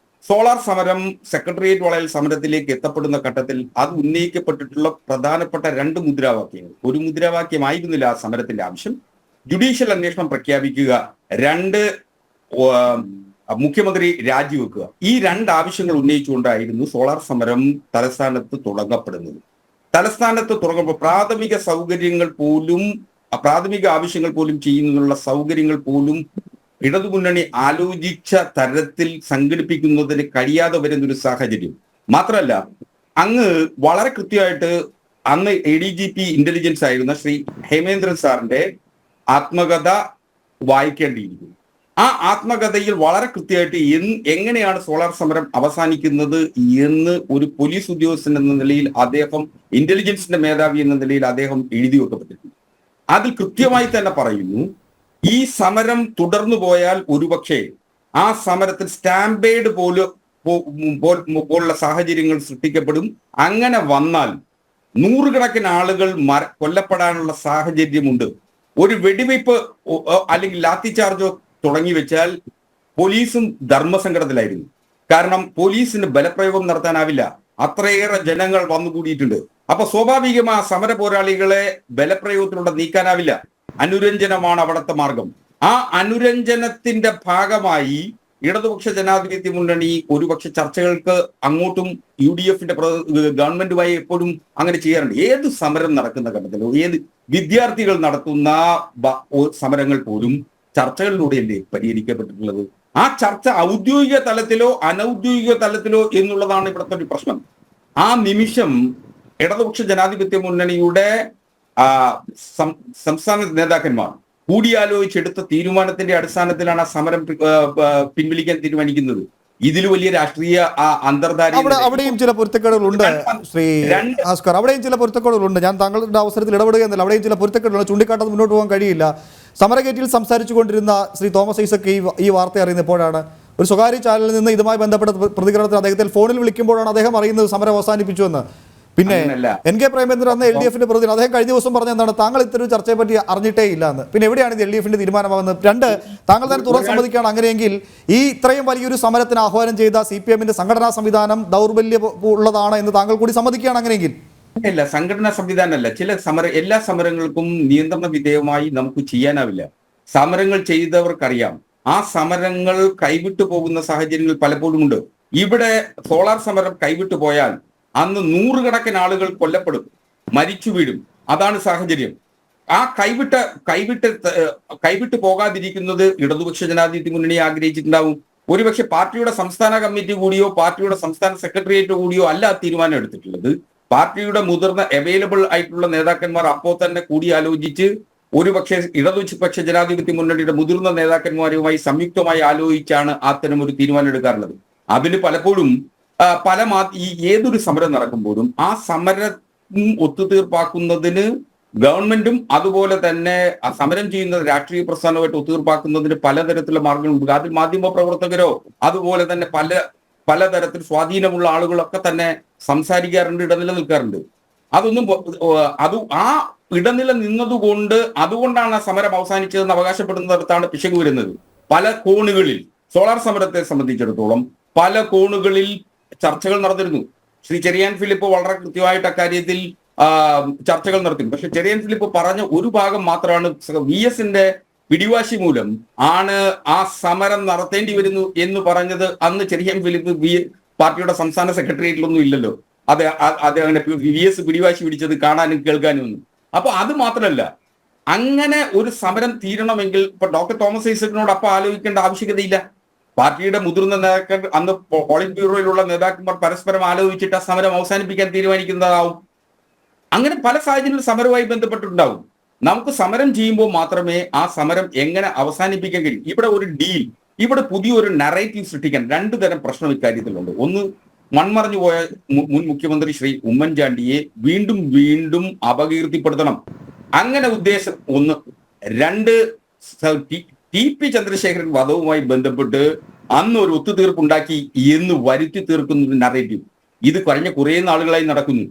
S5: സോളാർ സമരം സെക്രട്ടേറിയറ്റ് വളയൽ സമരത്തിലേക്ക് എത്തപ്പെടുന്ന ഘട്ടത്തിൽ അത് ഉന്നയിക്കപ്പെട്ടിട്ടുള്ള പ്രധാനപ്പെട്ട രണ്ട് മുദ്രാവാക്യങ്ങൾ. ഒരു മുദ്രാവാക്യമായിരുന്നില്ല ആ സമരത്തിന്റെ ആവശ്യം, ജുഡീഷ്യൽ അന്വേഷണം പ്രഖ്യാപിക്കുക, രണ്ട് മുഖ്യമന്ത്രി രാജിവെക്കുക. ഈ രണ്ട് ആവശ്യങ്ങൾ ഉന്നയിച്ചുകൊണ്ടായിരുന്നു സോളാർ സമരം തലസ്ഥാനത്ത് തുടങ്ങപ്പെടുന്നത്. തലസ്ഥാനത്ത് തുടങ്ങുമ്പോൾ പ്രാഥമിക ആവശ്യങ്ങൾ പോലും ചെയ്യുന്നതിനുള്ള സൗകര്യങ്ങൾ പോലും ഇടതുമുന്നണി ആലോചിച്ച തരത്തിൽ സംഘടിപ്പിക്കുന്നതിന് കഴിയാതെ വരുന്നൊരു സാഹചര്യം. മാത്രമല്ല, അങ്ങ് വളരെ കൃത്യമായിട്ട് അന്ന് ADGP ഇന്റലിജൻസ് ആയിരുന്ന ശ്രീ ഹേമേന്ദ്രൻ സാറിന്റെ ആത്മകഥ വായിക്കേണ്ടിയിരിക്കുന്നു. ആ ആത്മകഥയിൽ വളരെ കൃത്യമായിട്ട് എങ്ങനെയാണ് സോളാർ സമരം അവസാനിക്കുന്നത് എന്ന് ഒരു പോലീസ് ഉദ്യോഗസ്ഥൻ എന്ന നിലയിൽ അദ്ദേഹം, ഇന്റലിജൻസിന്റെ മേധാവി എന്ന നിലയിൽ അദ്ദേഹം എഴുതി വെക്കപ്പെട്ടിട്ടുണ്ട്. അതിൽ കൃത്യമായി തന്നെ പറയുന്നു, ഈ സമരം തുടർന്നു പോയാൽ ഒരുപക്ഷെ ആ സമരത്തിൽ സ്റ്റാമ്പേഡ് പോലുള്ള സാഹചര്യങ്ങൾ സൃഷ്ടിക്കപ്പെടും. അങ്ങനെ വന്നാൽ നൂറുകണക്കിന് ആളുകൾ കൊല്ലപ്പെടാനുള്ള സാഹചര്യമുണ്ട്. ഒരു വെടിവയ്പ് അല്ലെങ്കിൽ ലാത്തി ചാർജോ തുടങ്ങി വെച്ചാൽ പോലീസും ധർമ്മസങ്കടത്തിലായിരുന്നു. കാരണം പോലീസിന് ബലപ്രയോഗം നടത്താനാവില്ല, അത്രയേറെ ജനങ്ങൾ വന്നുകൂടിയിട്ടുണ്ട്. അപ്പൊ സ്വാഭാവികമായി ആ സമര പോരാളികളെ ബലപ്രയോഗത്തിലൂടെ നീക്കാനാവില്ല. അനുരഞ്ജനമാണ് അവിടുത്തെ മാർഗം. ആ അനുരഞ്ജനത്തിന്റെ ഭാഗമായി ഇടതുപക്ഷ ജനാധിപത്യ മുന്നണി ഒരുപക്ഷെ ചർച്ചകൾക്ക് അങ്ങോട്ടും UDFന്റെ ഗവൺമെന്റുമായി എപ്പോഴും അങ്ങനെ ചെയ്യാറുണ്ട്. ഏത് സമരം നടക്കുന്ന ഘട്ടത്തിലോ ഏത് വിദ്യാർത്ഥികൾ നടത്തുന്ന സമരങ്ങൾ പോലും ചർച്ചകളിലൂടെയല്ലേ പരിഹരിക്കപ്പെട്ടിട്ടുള്ളത്. ആ ചർച്ച ഔദ്യോഗിക തലത്തിലോ അനൌദ്യോഗിക തലത്തിലോ എന്നുള്ളതാണ് ഇവിടുത്തെ ഒരു പ്രശ്നം. ആ നിമിഷം ഇടതുപക്ഷ ജനാധിപത്യ മുന്നണിയുടെ സംസ്ഥാന നേതാക്കന്മാർ കൂടിയാലോചിച്ചെടുത്ത തീരുമാനത്തിന്റെ അടിസ്ഥാനത്തിലാണ് ആ സമരം പിൻവലിക്കാൻ തീരുമാനിക്കുന്നത്. ഇതിൽ വലിയ രാഷ്ട്രീയ
S1: അവിടെയും ചില പൊരുത്തക്കേടുകളുണ്ട് ശ്രീ ഭാസ്കർ, അവിടെയും ചില പൊരുത്തക്കേടുകളുണ്ട്. ഞാൻ താങ്കളുടെ അവസരത്തിൽ ഇടപെടുക എന്നല്ല, അവിടെയും ചില പൊരുത്തക്കേടുകൾ ചൂണ്ടിക്കാട്ടാതെ മുന്നോട്ട് പോകാൻ കഴിയില്ല. സമരഗേറ്റിൽ സംസാരിച്ചു കൊണ്ടിരുന്ന ശ്രീ തോമസ് ഐസക് ഈ വാർത്ത അറിയുന്നപ്പോഴാണ് ഒരു സ്വകാര്യ ചാനലിൽ നിന്ന് ഇതുമായി ബന്ധപ്പെട്ട പ്രതികരണത്തിൽ അദ്ദേഹത്തിൽ ഫോണിൽ വിളിക്കുമ്പോഴാണ് അദ്ദേഹം അറിയുന്നത് സമരം അവസാനിപ്പിച്ചു എന്ന്. പിന്നെ NK പ്രേമേന്ദ്രൻ അന്ന് LDFന്റെ പ്രതിനിധി, അദ്ദേഹം കഴിഞ്ഞ ദിവസം പറഞ്ഞ എന്താണ്, താങ്കൾ ഇത്തരം ചർച്ചയെ പറ്റി അറിഞ്ഞിട്ടേ ഇല്ല എന്ന്. പിന്നെ എവിടെയാണ് ഇത് LDFന്റെ തീരുമാനമാകുന്നത്? രണ്ട്, താങ്കൾ തന്നെ തുറന്ന് സമ്മതിക്കുകയാണ് അങ്ങനെയെങ്കിൽ ഈ ഇത്രയും വലിയൊരു സമരത്തിന് ആഹ്വാനം ചെയ്ത CPMന്റെ സംഘടനാ സംവിധാനം ദൗർബല്യം ഉള്ളതാണ് എന്ന് താങ്കൾ കൂടി സമ്മതിക്കുകയാണ് അങ്ങനെയെങ്കിൽ?
S5: ഇല്ല, സംഘടനാ സംവിധാനമല്ല. എല്ലാ സമരങ്ങൾക്കും നിയന്ത്രണ വിധേയമായി നമുക്ക് ചെയ്യാനാവില്ല. സമരങ്ങൾ ചെയ്തവർക്കറിയാം ആ സമരങ്ങൾ കൈവിട്ടു പോകുന്ന സാഹചര്യങ്ങൾ പലപ്പോഴും ഉണ്ട്. ഇവിടെ സോളാർ സമരം കൈവിട്ടു പോയാൽ അന്ന് നൂറുകണക്കിന് ആളുകൾ കൊല്ലപ്പെടും, മരിച്ചു വീഴും. അതാണ് സാഹചര്യം. ആ കൈവിട്ട് പോകാതിരിക്കുന്നത് ഇടതുപക്ഷ ജനാധിപത്യ മുന്നണി ആഗ്രഹിച്ചിട്ടുണ്ടാവും. ഒരുപക്ഷെ പാർട്ടിയുടെ സംസ്ഥാന കമ്മിറ്റി കൂടിയോ പാർട്ടിയുടെ സംസ്ഥാന സെക്രട്ടേറിയറ്റ് കൂടിയോ അല്ല തീരുമാനം എടുത്തിട്ടുള്ളത്. പാർട്ടിയുടെ മുതിർന്ന അവൈലബിൾ ആയിട്ടുള്ള നേതാക്കന്മാർ അപ്പോൾ തന്നെ കൂടിയാലോചിച്ച് ഒരുപക്ഷെ ഇടതുപക്ഷ ജനാധിപത്യ മുന്നണിയുടെ മുതിർന്ന നേതാക്കന്മാരുമായി സംയുക്തമായി ആലോചിച്ചാണ് അത്തരം ഒരു തീരുമാനം എടുക്കാറുള്ളത്. അതിന് പലപ്പോഴും ഏതൊരു സമരം നടക്കുമ്പോഴും ആ സമരം ഒത്തുതീർപ്പാക്കുന്നതിന് ഗവൺമെന്റും അതുപോലെ തന്നെ ആ സമരം ചെയ്യുന്ന രാഷ്ട്രീയ പ്രസ്ഥാനമായിട്ട് ഒത്തുതീർപ്പാക്കുന്നതിന് പലതരത്തിലുള്ള മാർഗങ്ങളുണ്ട്. അതിൽ മാധ്യമ പ്രവർത്തകരോ അതുപോലെ തന്നെ പലതരത്തിൽ സ്വാധീനമുള്ള ആളുകളൊക്കെ തന്നെ സംസാരിക്കാറുണ്ട്, ഇടനില നിൽക്കാറുണ്ട്. ആ ഇടനില നിന്നതുകൊണ്ട് അതുകൊണ്ടാണ് ആ സമരം അവസാനിച്ചതെന്ന് അവകാശപ്പെടുന്നിടത്താണ് പിശക് വരുന്നത്. പല കോണുകളിൽ സോളാർ സമരത്തെ സംബന്ധിച്ചിടത്തോളം പല കോണുകളിൽ ചർച്ചകൾ നടന്നിരുന്നു. ശ്രീ ചെറിയാൻ ഫിലിപ്പ് വളരെ കൃത്യമായിട്ട് അക്കാര്യത്തിൽ ചർച്ചകൾ നടത്തി. പക്ഷെ ചെറിയാൻ ഫിലിപ്പ് പറഞ്ഞ ഒരു ഭാഗം മാത്രമാണ് VSന്റെ പിടിവാശി മൂലം ആണ് ആ സമരം നടത്തേണ്ടി വരുന്നു എന്ന് പറഞ്ഞത്. അന്ന് ചെറിയാൻ ഫിലിപ്പ് പാർട്ടിയുടെ സംസ്ഥാന സെക്രട്ടേറിയറ്റിലൊന്നും ഇല്ലല്ലോ. അങ്ങനെ VS പിടിവാശി പിടിച്ചത് കാണാനും കേൾക്കാനും ഒന്നും. അപ്പൊ അത് മാത്രമല്ല, അങ്ങനെ ഒരു സമരം തീരണമെങ്കിൽ ഇപ്പൊ ഡോക്ടർ തോമസ് ഐസക്കിനോട് അപ്പൊ ആലോചിക്കേണ്ട ആവശ്യകതയില്ല. പാർട്ടിയുടെ മുതിർന്ന നേതാക്കൾ അന്ന് പോളിറ്റ് ബ്യൂറോയിലുള്ള നേതാക്കന്മാർ പരസ്പരം ആലോചിച്ചിട്ട് ആ സമരം അവസാനിപ്പിക്കാൻ തീരുമാനിക്കുന്നതാവും. അങ്ങനെ പല സാഹചര്യങ്ങളും സമരവുമായി ബന്ധപ്പെട്ടിട്ടുണ്ടാവും. നമുക്ക് സമരം ചെയ്യുമ്പോൾ മാത്രമേ ആ സമരം എങ്ങനെ അവസാനിപ്പിക്കാൻ കഴിയും. ഇവിടെ ഒരു ഡീൽ, ഇവിടെ പുതിയൊരു നറേറ്റീവ് സൃഷ്ടിക്കാൻ രണ്ടു തരം പ്രശ്നം ഇക്കാര്യത്തിലുണ്ട്. ഒന്ന്, മൺമറഞ്ഞു പോയ മുൻ മുഖ്യമന്ത്രി ശ്രീ ഉമ്മൻചാണ്ടിയെ വീണ്ടും വീണ്ടും അപകീർത്തിപ്പെടുത്തണം, അങ്ങനെ ഉദ്ദേശം ഒന്ന്. രണ്ട്, ടി.പി. ചന്ദ്രശേഖരൻ വധവുമായി ബന്ധപ്പെട്ട് അന്ന് ഒരു ഒത്തുതീർപ്പുണ്ടാക്കി എന്ന് വരുത്തി തീർക്കുന്ന നറേറ്റീവ് ഇത് കഴിഞ്ഞ കുറേ നാളുകളായി നടക്കുന്നു.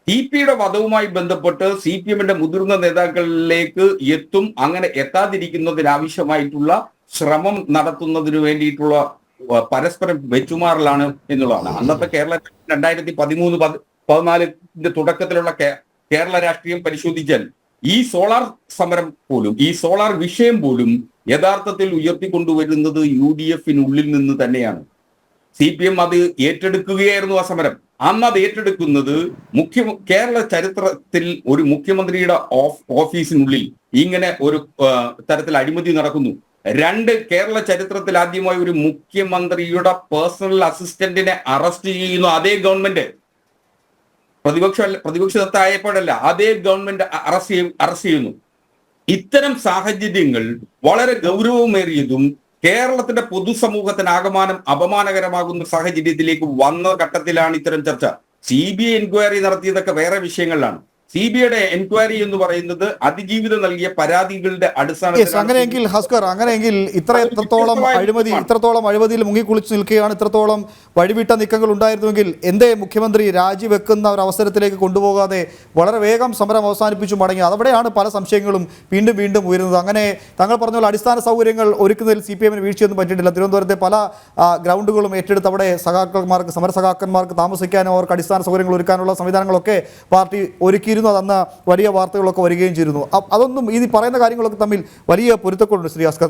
S5: ടി.പിയുടെ വധവുമായി ബന്ധപ്പെട്ട് CPM-ന്റെ മുതിർന്ന നേതാക്കളിലേക്ക് എത്തും, അങ്ങനെ എത്താതിരിക്കുന്നതിനാവശ്യമായിട്ടുള്ള ശ്രമം നടത്തുന്നതിന് വേണ്ടിയിട്ടുള്ള പരസ്പരം വെച്ചുമാറലാണ് എന്നുള്ളതാണ്. അന്നത്തെ കേരള 2013-14 തുടക്കത്തിലുള്ള കേരള രാഷ്ട്രീയം പരിശോധിച്ചാൽ ഈ സോളാർ സമരം പോലും, ഈ സോളാർ വിഷയം പോലും യഥാർത്ഥത്തിൽ ഉയർത്തിക്കൊണ്ടുവരുന്നത് UDF-നുള്ളിൽ നിന്ന് തന്നെയാണ്. CPM അത് ഏറ്റെടുക്കുകയായിരുന്നു ആ സമരം. അന്ന് അത് ഏറ്റെടുക്കുന്നത് കേരള ചരിത്രത്തിൽ ഒരു മുഖ്യമന്ത്രിയുടെ ഓഫീസിനുള്ളിൽ ഇങ്ങനെ ഒരു തരത്തിൽ അഴിമതി നടക്കുന്നു. രണ്ട്, കേരള ചരിത്രത്തിൽ ആദ്യമായി ഒരു മുഖ്യമന്ത്രിയുടെ പേഴ്സണൽ അസിസ്റ്റന്റിനെ അറസ്റ്റ് ചെയ്യുന്നു അതേ ഗവൺമെന്റ്. പ്രതിപക്ഷത്തായപ്പോഴല്ല, അതേ ഗവൺമെന്റ് അറസ്റ്റ് ചെയ്യുന്നു. ഇത്തരം സാഹചര്യങ്ങൾ വളരെ ഗൗരവമേറിയതും കേരളത്തിന്റെ പൊതുസമൂഹത്തിനാകമാനം അപമാനകരമാകുന്ന സാഹചര്യത്തിലേക്ക് വന്ന ഘട്ടത്തിലാണ് ഇത്തരം ചർച്ച. CBI എൻക്വയറി നടത്തിയതൊക്കെ വേറെ വിഷയങ്ങളിലാണ്. CBIയുടെ എൻക്വയറി എന്ന് പറയുന്നത് അതിജീവിതം നൽകിയ പരാതികളുടെ അടിസ്ഥാനത്തിൽ.
S1: അങ്ങനെയെങ്കിൽ ഹസ്കർ, അങ്ങനെയെങ്കിൽ ഇത്രത്തോളം അഴിമതിയിൽ മുങ്ങിക്കുളിച്ച് നിൽക്കുകയാണ്, ഇത്രത്തോളം വഴിവിട്ട നീക്കങ്ങൾ ഉണ്ടായിരുന്നുവെങ്കിൽ എന്തേ മുഖ്യമന്ത്രി രാജിവെക്കുന്ന ഒരു അവസരത്തിലേക്ക് കൊണ്ടുപോകാതെ വളരെ വേഗം സമരം അവസാനിപ്പിച്ചു മടങ്ങി? അവിടെയാണ് പല സംശയങ്ങളും വീണ്ടും വീണ്ടും ഉയരുന്നത്. അങ്ങനെ താങ്കൾ പറഞ്ഞ പോലെ അടിസ്ഥാന സൗകര്യങ്ങൾ ഒരുക്കുന്നതിൽ CPM-ന് വീഴ്ചയൊന്നും പറ്റിയിട്ടില്ല. തിരുവനന്തപുരത്തെ പല ഗ്രൗണ്ടുകളും ഏറ്റെടുത്ത് അവിടെ സമരസഖാക്കന്മാർക്ക് താമസിക്കാനും അവർക്ക് അടിസ്ഥാന സൗകര്യങ്ങൾ ഒരുക്കാനുള്ള സംവിധാനങ്ങളൊക്കെ പാർട്ടി ഒരുക്കിയിരുന്നു. അതന്ന് വലിയ വാർത്തകളൊക്കെ വരികയും ചെയ്തിരുന്നു. അതൊന്നും ഈ പറയുന്ന കാര്യങ്ങളൊക്കെ തമ്മിൽ വലിയ പൊരുത്തക്കേടുണ്ട് ശ്രീ അസ്കർ.